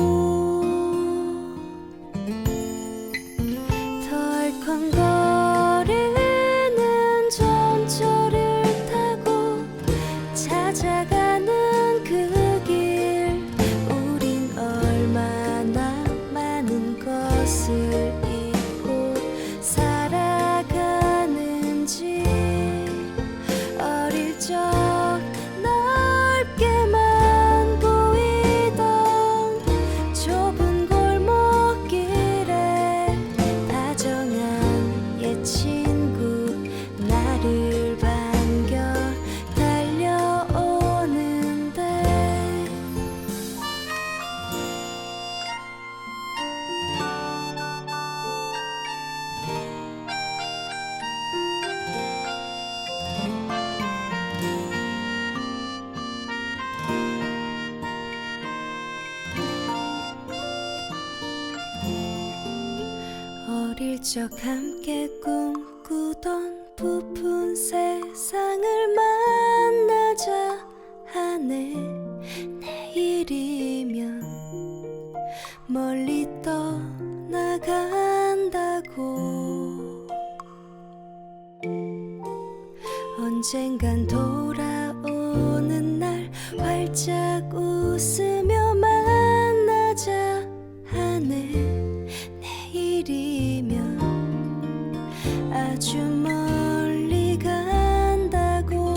[SPEAKER 3] 덜컹거리는 전철을 타고 찾아가는 그 길, 우린 얼마나 많은 것을 잊고 살아가는지. 어릴 적 넓게만 보이던 좁은 골목길에 다정한 옛 친구 나를 반겨 달려오는데. 어릴 적 함께 꿈꾸던 부푼 세상을 만나자 하네. 내일이면 멀리 떠나간다고. 언젠간 돌아오는 날 활짝 웃으며 만나자 하네. 내일이면 아주 멀리 간다고.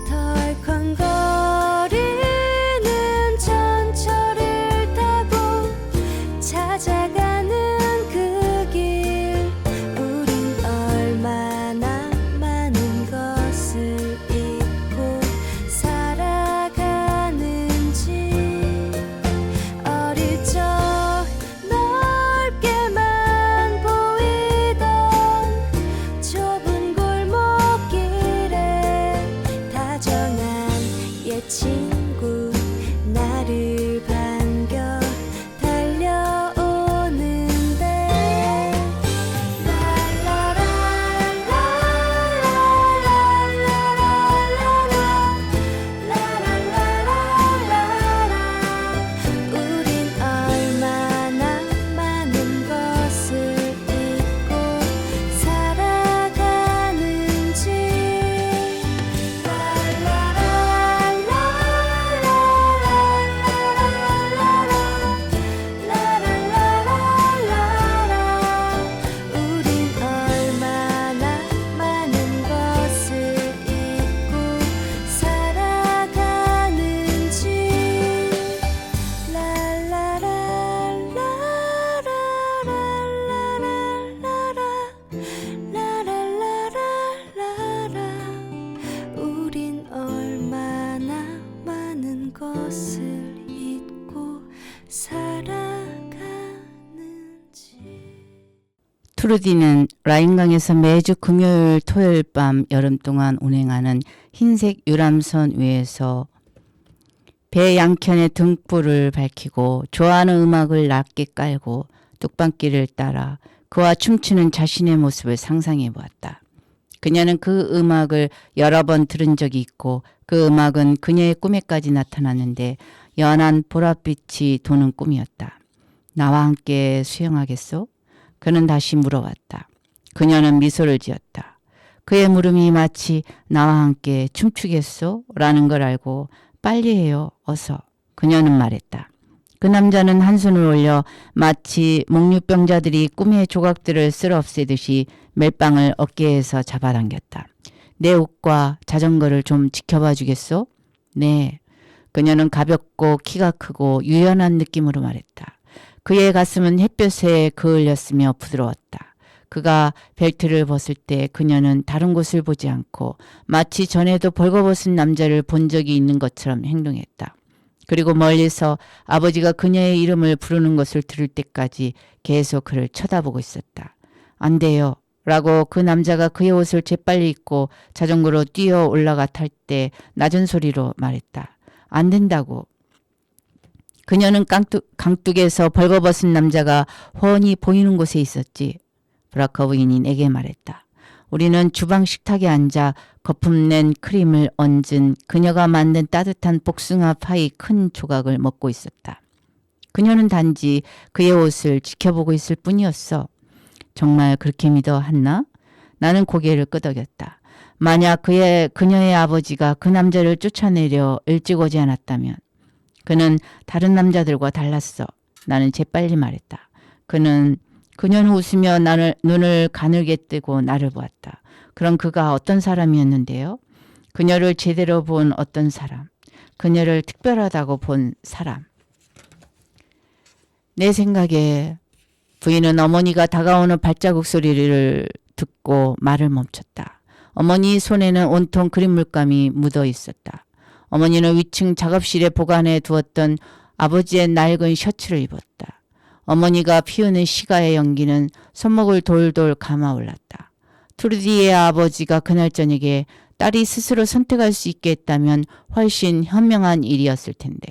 [SPEAKER 3] 덜컹거리는 전철을 타고 찾아가는 그 길, 우린 얼마나 많은 것을 잊고 살아가는지. 어릴 적 넓게만 보이던 좁은 골목길에 다정한 옛 친구 나를 반겨 달려오는데. 우린 얼마나 많은 것을 잊고 살아가는지. 우린 얼마나 많은 것을 잊고 살아가는지. 우린 얼마나 많은 것을 잊고 살아가는지.
[SPEAKER 1] 트루디는 라인강에서 매주 금요일 토요일 밤 여름 동안 운행하는 흰색 유람선 위에서 배 양켠에 등불을 밝히고 좋아하는 음악을 낮게 깔고 뚝방길을 따라 그와 춤추는 자신의 모습을 상상해 보았다. 그녀는 그 음악을 여러 번 들은 적이 있고 그 음악은 그녀의 꿈에까지 나타났는데 연한 보랏빛이 도는 꿈이었다. 나와 함께 수영하겠소? 그는 다시 물어왔다. 그녀는 미소를 지었다. 그의 물음이 마치 나와 함께 춤추겠소? 라는 걸 알고 빨리 해요. 어서. 그녀는 말했다. 그 남자는 한 손을 올려 마치 목류병자들이 꿈의 조각들을 쓸어 없애듯이 멜빵을 어깨에서 잡아당겼다. 내 옷과 자전거를 좀 지켜봐 주겠소? 네. 그녀는 가볍고 키가 크고 유연한 느낌으로 말했다. 그의 가슴은 햇볕에 그을렸으며 부드러웠다. 그가 벨트를 벗을 때 그녀는 다른 곳을 보지 않고 마치 전에도 벌거벗은 남자를 본 적이 있는 것처럼 행동했다. 그리고 멀리서 아버지가 그녀의 이름을 부르는 것을 들을 때까지 계속 그를 쳐다보고 있었다. 안 돼요. 라고 그 남자가 그의 옷을 재빨리 입고 자전거로 뛰어 올라가 탈 때 낮은 소리로 말했다. 안 된다고. 그녀는 강둑에서 벌거벗은 남자가 훤히 보이는 곳에 있었지. 브라커 부인이 내게 말했다. 우리는 주방 식탁에 앉아 거품낸 크림을 얹은 그녀가 만든 따뜻한 복숭아 파이 큰 조각을 먹고 있었다. 그녀는 단지 그의 옷을 지켜보고 있을 뿐이었어. 정말 그렇게 믿어 한나? 나는 고개를 끄덕였다. 만약 그녀의 아버지가 그 남자를 쫓아내려 일찍 오지 않았다면 그는 다른 남자들과 달랐어. 나는 재빨리 말했다. 그녀는 웃으며 눈을 가늘게 뜨고 나를 보았다. 그럼 그가 어떤 사람이었는데요? 그녀를 제대로 본 어떤 사람. 그녀를 특별하다고 본 사람. 내 생각에 부인은 어머니가 다가오는 발자국 소리를 듣고 말을 멈췄다. 어머니 손에는 온통 그린 물감이 묻어 있었다. 어머니는 위층 작업실에 보관해 두었던 아버지의 낡은 셔츠를 입었다. 어머니가 피우는 시가의 연기는 손목을 돌돌 감아 올랐다. 트루디의 아버지가 그날 저녁에 딸이 스스로 선택할 수 있게 했다면 훨씬 현명한 일이었을 텐데.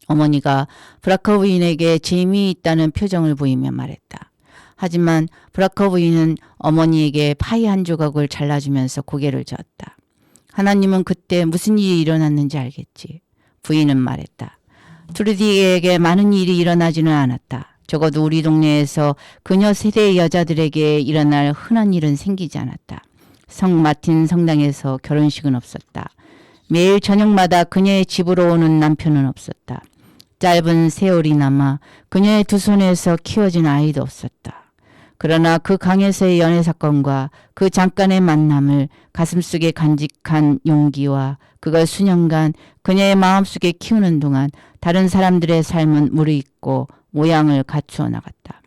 [SPEAKER 1] 어머니가 브라커 부인에게 재미있다는 표정을 보이며 말했다. 하지만 브라커 부인은 어머니에게 파이 한 조각을 잘라주면서 고개를 저었다. 하나님은 그때 무슨 일이 일어났는지 알겠지. 부인은 말했다. 트루디에게 많은 일이 일어나지는 않았다. 적어도 우리 동네에서 그녀 세대의 여자들에게 일어날 흔한 일은 생기지 않았다. 성 마틴 성당에서 결혼식은 없었다. 매일 저녁마다 그녀의 집으로 오는 남편은 없었다. 짧은 세월이 남아 그녀의 두 손에서 키워진 아이도 없었다. 그러나 그 강에서의 연애 사건과 그 잠깐의 만남을 가슴속에 간직한 용기와 그걸 수년간 그녀의 마음속에 키우는 동안 다른 사람들의 삶은 무르익고 모양을 갖추어 나갔다.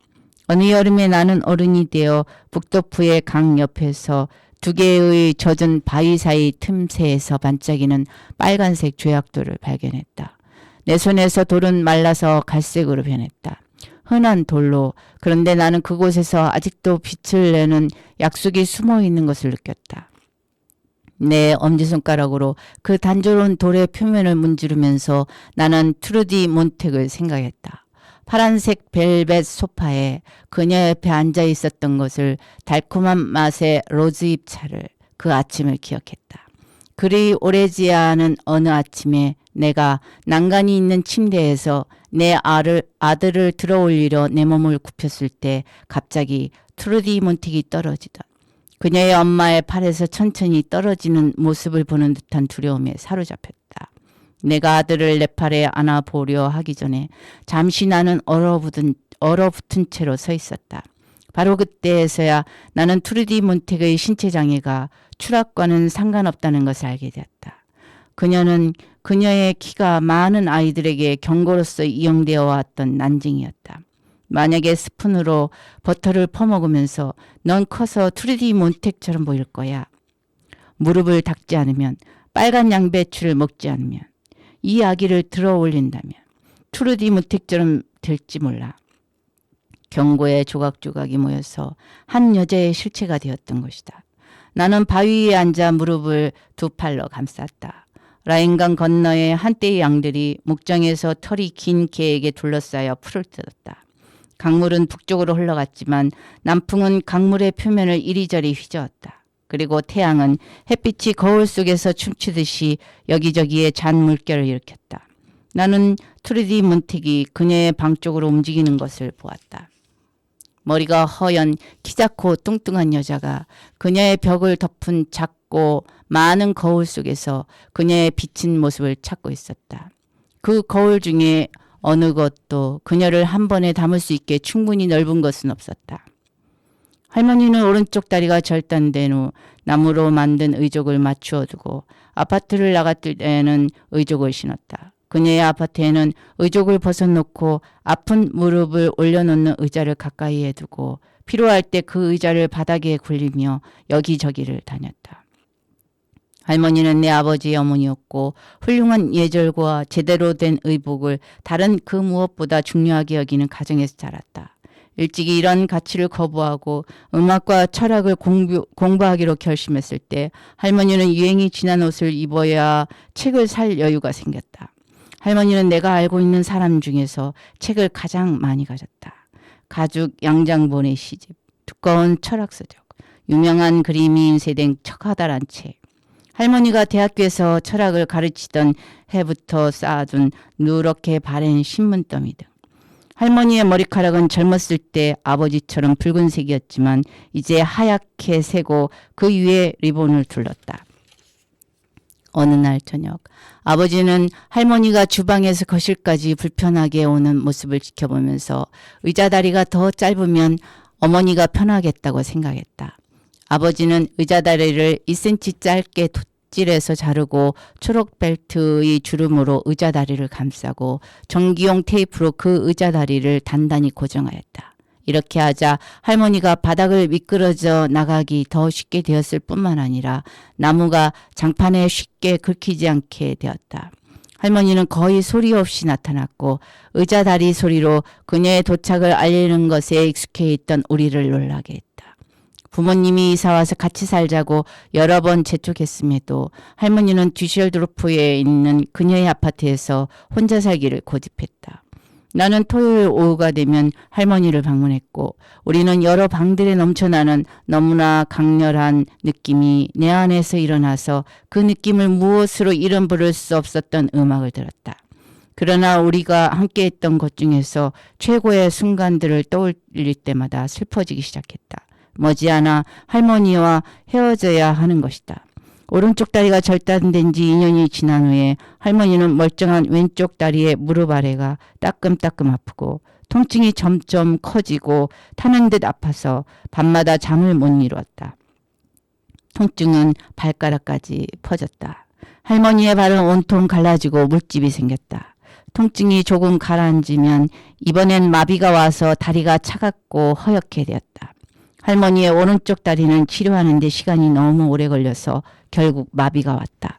[SPEAKER 1] 어느 여름에 나는 어른이 되어 북도프의 강 옆에서 두 개의 젖은 바위 사이 틈새에서 반짝이는 빨간색 조약돌을 발견했다. 내 손에서 돌은 말라서 갈색으로 변했다. 흔한 돌로. 그런데 나는 그곳에서 아직도 빛을 내는 약속이 숨어 있는 것을 느꼈다. 내 엄지손가락으로 그 단조로운 돌의 표면을 문지르면서 나는 트루디 몬텍을 생각했다. 파란색 벨벳 소파에 그녀 옆에 앉아 있었던 것을, 달콤한 맛의 로즈잎 차를, 그 아침을 기억했다. 그리 오래지 않은 어느 아침에 내가 난간이 있는 침대에서 내 아들을 들어올리려 내 몸을 굽혔을 때 갑자기 트루디 몬텍이 떨어지던, 그녀의 엄마의 팔에서 천천히 떨어지는 모습을 보는 듯한 두려움에 사로잡혔다. 내가 아들을 내 팔에 안아보려 하기 전에 잠시 나는 얼어붙은 채로 서 있었다. 바로 그때에서야 나는 트루디 몬텍의 신체 장애가 추락과는 상관없다는 것을 알게 되었다. 그녀의 키가 많은 아이들에게 경고로서 이용되어 왔던 난징이었다. 만약에 스푼으로 버터를 퍼먹으면서 넌 커서 트루디 몬텍처럼 보일 거야. 무릎을 닦지 않으면, 빨간 양배추를 먹지 않으면, 이 아기를 들어 올린다면 트루디 몬텍처럼 될지 몰라. 경고의 조각조각이 모여서 한 여자의 실체가 되었던 것이다. 나는 바위 위에 앉아 무릎을 두 팔로 감쌌다. 라인강 건너의 한떼의 양들이 목장에서 털이 긴 개에게 둘러싸여 풀을 뜯었다. 강물은 북쪽으로 흘러갔지만 남풍은 강물의 표면을 이리저리 휘저었다. 그리고 태양은 햇빛이 거울 속에서 춤추듯이 여기저기에 잔 물결을 일으켰다. 나는 트루디 몬텍이 그녀의 방 쪽으로 움직이는 것을 보았다. 머리가 허연 키 작고 뚱뚱한 여자가 그녀의 벽을 덮은 작고 많은 거울 속에서 그녀의 비친 모습을 찾고 있었다. 그 거울 중에 어느 것도 그녀를 한 번에 담을 수 있게 충분히 넓은 것은 없었다. 할머니는 오른쪽 다리가 절단된 후 나무로 만든 의족을 맞추어 두고 아파트를 나갔을 때에는 의족을 신었다. 그녀의 아파트에는 의족을 벗어놓고 아픈 무릎을 올려놓는 의자를 가까이에 두고 필요할 때 그 의자를 바닥에 굴리며 여기저기를 다녔다. 할머니는 내 아버지의 어머니였고 훌륭한 예절과 제대로 된 의복을 다른 그 무엇보다 중요하게 여기는 가정에서 자랐다. 일찍이 이런 가치를 거부하고 음악과 철학을 공부하기로 결심했을 때 할머니는 유행이 지난 옷을 입어야 책을 살 여유가 생겼다. 할머니는 내가 알고 있는 사람 중에서 책을 가장 많이 가졌다. 가죽 양장본의 시집, 두꺼운 철학서적, 유명한 그림이 인쇄된 척하다란 책. 할머니가 대학교에서 철학을 가르치던 해부터 쌓아둔 누렇게 바랜 신문더미 등. 할머니의 머리카락은 젊었을 때 아버지처럼 붉은색이었지만 이제 하얗게 새고 그 위에 리본을 둘렀다. 어느 날 저녁 아버지는 할머니가 주방에서 거실까지 불편하게 오는 모습을 지켜보면서 의자 다리가 더 짧으면 어머니가 편하겠다고 생각했다. 아버지는 의자 다리를 2cm 짧게 톱질해서 자르고 초록 벨트의 주름으로 의자 다리를 감싸고 전기용 테이프로 그 의자 다리를 단단히 고정하였다. 이렇게 하자 할머니가 바닥을 미끄러져 나가기 더 쉽게 되었을 뿐만 아니라 나무가 장판에 쉽게 긁히지 않게 되었다. 할머니는 거의 소리 없이 나타났고 의자 다리 소리로 그녀의 도착을 알리는 것에 익숙해 있던 우리를 놀라게 했다. 부모님이 이사와서 같이 살자고 여러 번 재촉했음에도 할머니는 뒤셀도르프에 있는 그녀의 아파트에서 혼자 살기를 고집했다. 나는 토요일 오후가 되면 할머니를 방문했고 우리는 여러 방들에 넘쳐나는 너무나 강렬한 느낌이 내 안에서 일어나서 그 느낌을 무엇으로 이름 부를 수 없었던 음악을 들었다. 그러나 우리가 함께했던 것 중에서 최고의 순간들을 떠올릴 때마다 슬퍼지기 시작했다. 머지않아 할머니와 헤어져야 하는 것이다. 오른쪽 다리가 절단된 지 2년이 지난 후에 할머니는 멀쩡한 왼쪽 다리의 무릎 아래가 따끔따끔 아프고 통증이 점점 커지고 타는 듯 아파서 밤마다 잠을 못 이루었다. 통증은 발가락까지 퍼졌다. 할머니의 발은 온통 갈라지고 물집이 생겼다. 통증이 조금 가라앉으면 이번엔 마비가 와서 다리가 차갑고 허옇게 되었다. 할머니의 오른쪽 다리는 치료하는 데 시간이 너무 오래 걸려서 결국 마비가 왔다.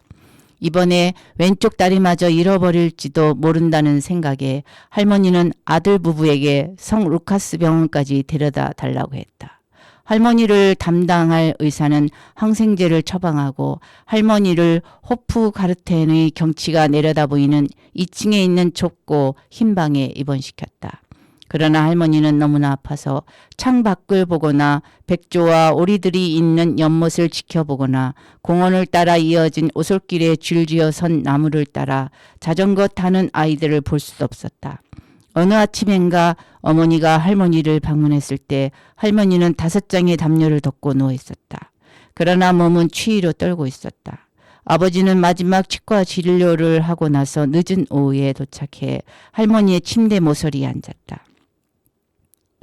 [SPEAKER 1] 이번에 왼쪽 다리마저 잃어버릴지도 모른다는 생각에 할머니는 아들 부부에게 성 루카스 병원까지 데려다 달라고 했다. 할머니를 담당할 의사는 항생제를 처방하고 할머니를 호프가르텐의 경치가 내려다 보이는 2층에 있는 좁고 흰 방에 입원시켰다. 그러나 할머니는 너무나 아파서 창 밖을 보거나 백조와 오리들이 있는 연못을 지켜보거나 공원을 따라 이어진 오솔길에 줄지어 선 나무를 따라 자전거 타는 아이들을 볼 수도 없었다. 어느 아침엔가 어머니가 할머니를 방문했을 때 할머니는 5장의 담요를 덮고 누워 있었다. 그러나 몸은 추위로 떨고 있었다. 아버지는 마지막 치과 진료를 하고 나서 늦은 오후에 도착해 할머니의 침대 모서리에 앉았다.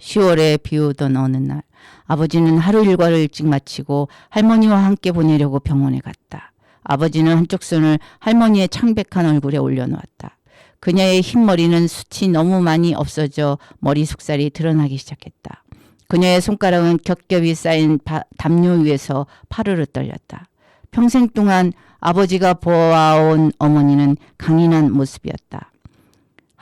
[SPEAKER 1] 10월에 비 오던 어느 날 아버지는 하루 일과를 일찍 마치고 할머니와 함께 보내려고 병원에 갔다. 아버지는 한쪽 손을 할머니의 창백한 얼굴에 올려놓았다. 그녀의 흰 머리는 숱이 너무 많이 없어져 머리 속살이 드러나기 시작했다. 그녀의 손가락은 겹겹이 쌓인 담요 위에서 파르르 떨렸다. 평생 동안 아버지가 보아온 어머니는 강인한 모습이었다.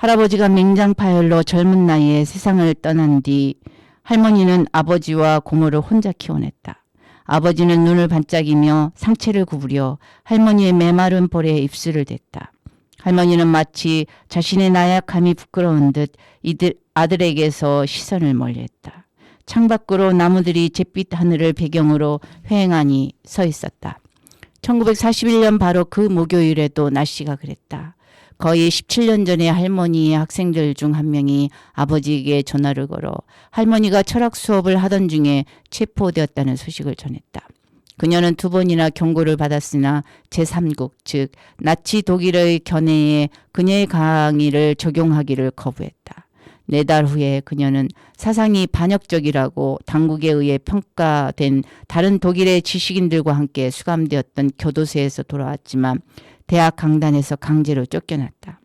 [SPEAKER 1] 할아버지가 맹장파열로 젊은 나이에 세상을 떠난 뒤 할머니는 아버지와 고모를 혼자 키워냈다. 아버지는 눈을 반짝이며 상체를 구부려 할머니의 메마른 볼에 입술을 댔다. 할머니는 마치 자신의 나약함이 부끄러운 듯 아들에게서 시선을 멀리했다. 창밖으로 나무들이 잿빛 하늘을 배경으로 휑하니 서 있었다. 1941년 바로 그 목요일에도 날씨가 그랬다. 거의 17년 전에 할머니의 학생들 중 한 명이 아버지에게 전화를 걸어 할머니가 철학 수업을 하던 중에 체포되었다는 소식을 전했다. 그녀는 2번이나 경고를 받았으나 제3국 즉 나치 독일의 견해에 그녀의 강의를 적용하기를 거부했다. 4달 후에 그녀는 사상이 반역적이라고 당국에 의해 평가된 다른 독일의 지식인들과 함께 수감되었던 교도소에서 돌아왔지만 대학 강단에서 강제로 쫓겨났다.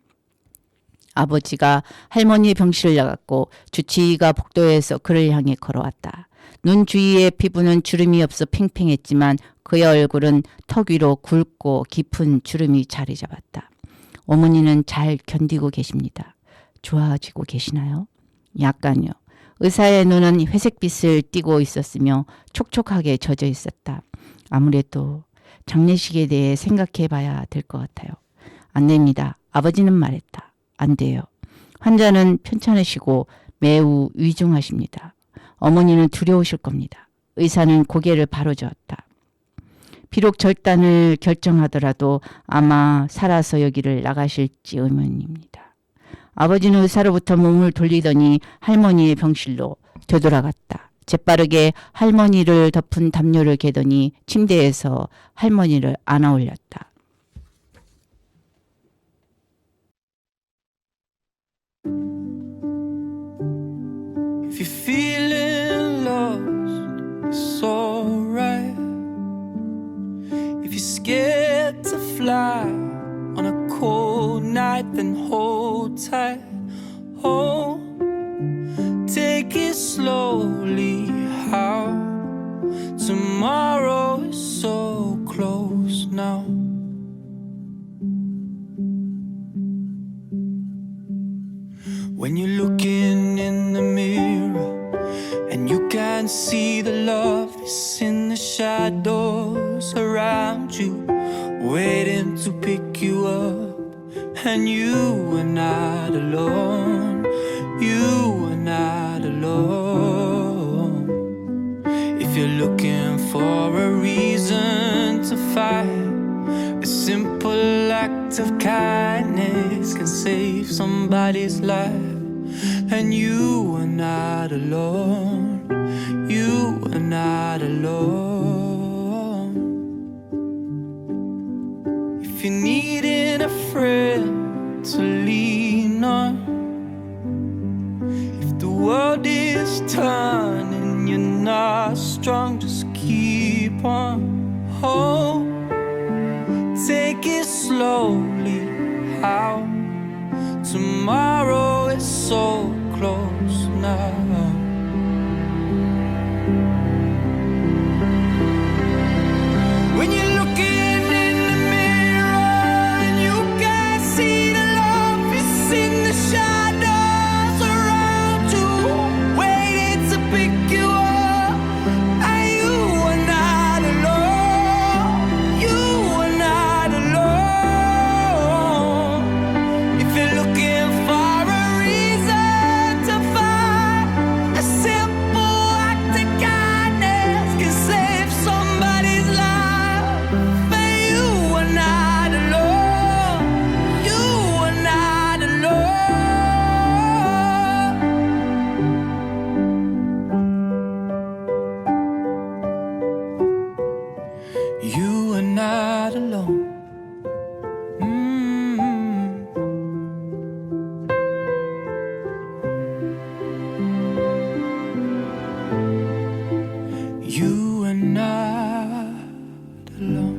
[SPEAKER 1] 아버지가 할머니의 병실을 나갔고 주치의가 복도에서 그를 향해 걸어왔다. 눈 주위의 피부는 주름이 없어 팽팽했지만 그의 얼굴은 턱 위로 굵고 깊은 주름이 자리 잡았다. 어머니는 잘 견디고 계십니다. 좋아지고 계시나요? 약간요. 의사의 눈은 회색빛을 띠고 있었으며 촉촉하게 젖어 있었다. 아무래도 장례식에 대해 생각해 봐야 될 것 같아요. 안 됩니다. 아버지는 말했다. 안 돼요. 환자는 편찮으시고 매우 위중하십니다. 어머니는 두려우실 겁니다. 의사는 고개를 바로 저었다. 비록 절단을 결정하더라도 아마 살아서 여기를 나가실지 의문입니다. 아버지는 의사로부터 몸을 돌리더니 할머니의 병실로 되돌아갔다. 재빠르게 할머니를 덮은 담요를 개더니 침대에서 할머니를 안아 올렸다.
[SPEAKER 2] If you're feeling lost, it's alright. If you're scared to fly on a cold night, then hold tight. Oh, take it slowly. How tomorrow is so close now. When you're looking in the mirror and you can't see the love that's in the shadows around you, waiting to pick you up. And you are not alone. You are not alone. If you're looking for a reason to fight, a simple act of kindness can save somebody's life. And you are not alone. You are not alone. If you're needing a friend to lean on, if the world is turning, you're not strong, just keep on. Oh, take it slowly. How tomorrow is so close now. When you're looking in the mirror and you can't see the love is in the shadows around you, waiting to pick you up. And you are not alone. You are not alone. If you're looking for a reason to fight, a simple act of kindness can save somebody's life. And you are not alone. You are not alone. You are not alone. You are not alone.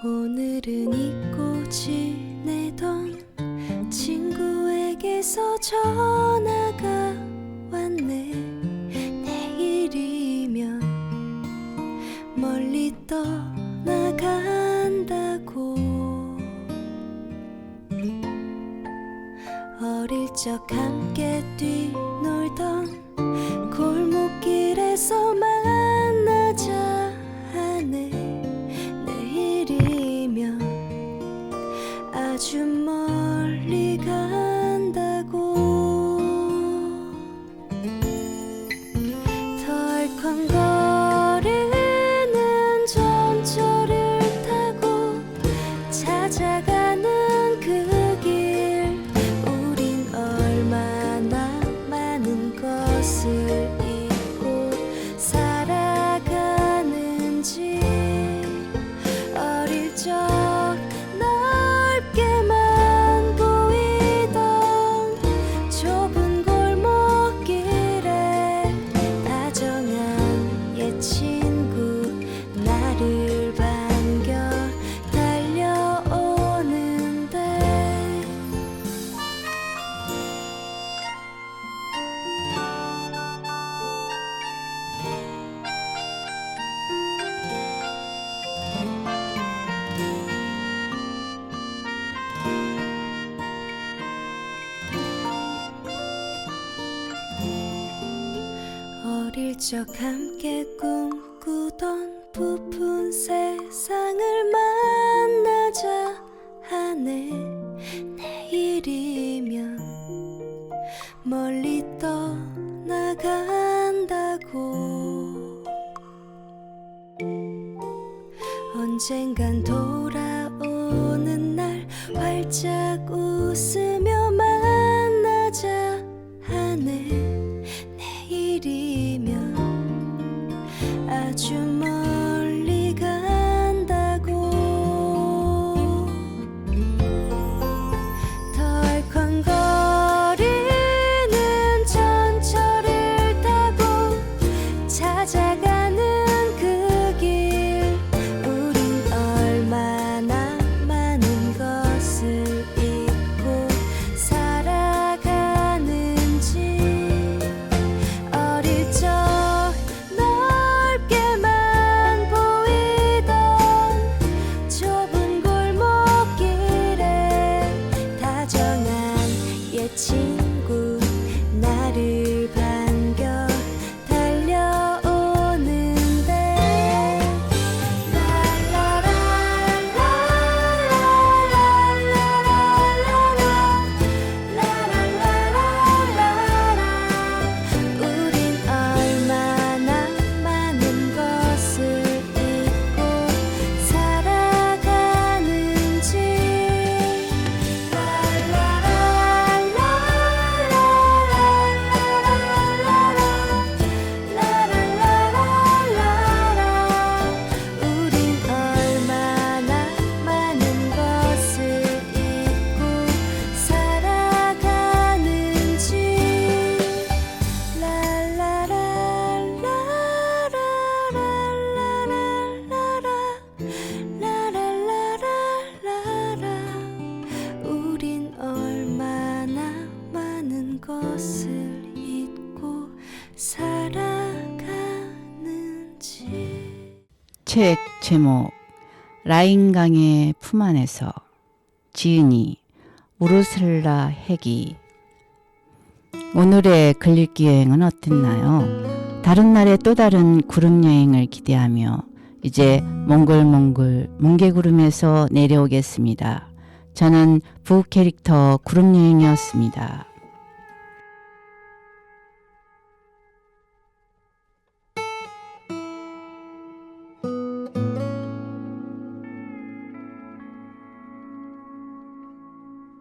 [SPEAKER 3] 오늘은 잊고 지내던 친구에게서 전화가 왔네. 내일이면 멀리 떠나간다고. 어릴 적 함께 뛰놀던 골목길에서 만나자 하네. 내일이면 아주 멀리 간다고. 덜컹거리는 전철을 타고 찾아가는 그 길, 우린 얼마나 많은 것을 잊고 살아가는지. 어릴 적 넓게만 보이던 좁은 골목길에 다정한 적 함께 꿈꾸던 부푼 세상을 만나자 하네. 내일이면 멀리 떠나간다고. 언젠간 돌아오는 날 활짝 웃으며 만나자 하네. 내일이면 아주 멀리 간다고. 덜컹거리는 전철을 타고 찾아가는 그 길, 우린 얼마나 많은 것을 잊고 살아가는지. 어릴 적 넓게만 보이던 좁은 골목길에 다정한 옛 친구 나를 반겨 달려오는데. 우린 얼마나 많은 것을 잊고 살아가는지. 우린 얼마나 많은 것을 잊고 살아가는지. 우린 얼마나 많은 것을 잊고 살아가는지.
[SPEAKER 1] 책 제목 라인강의 품 안에서. 지은이 우르슬라 핵이. 오늘의 글읽기 여행은 어땠나요? 다른 날의 또 다른 구름 여행을 기대하며 이제 몽글몽글 뭉게구름에서 내려오겠습니다. 저는 부 캐릭터 구름 여행이었습니다.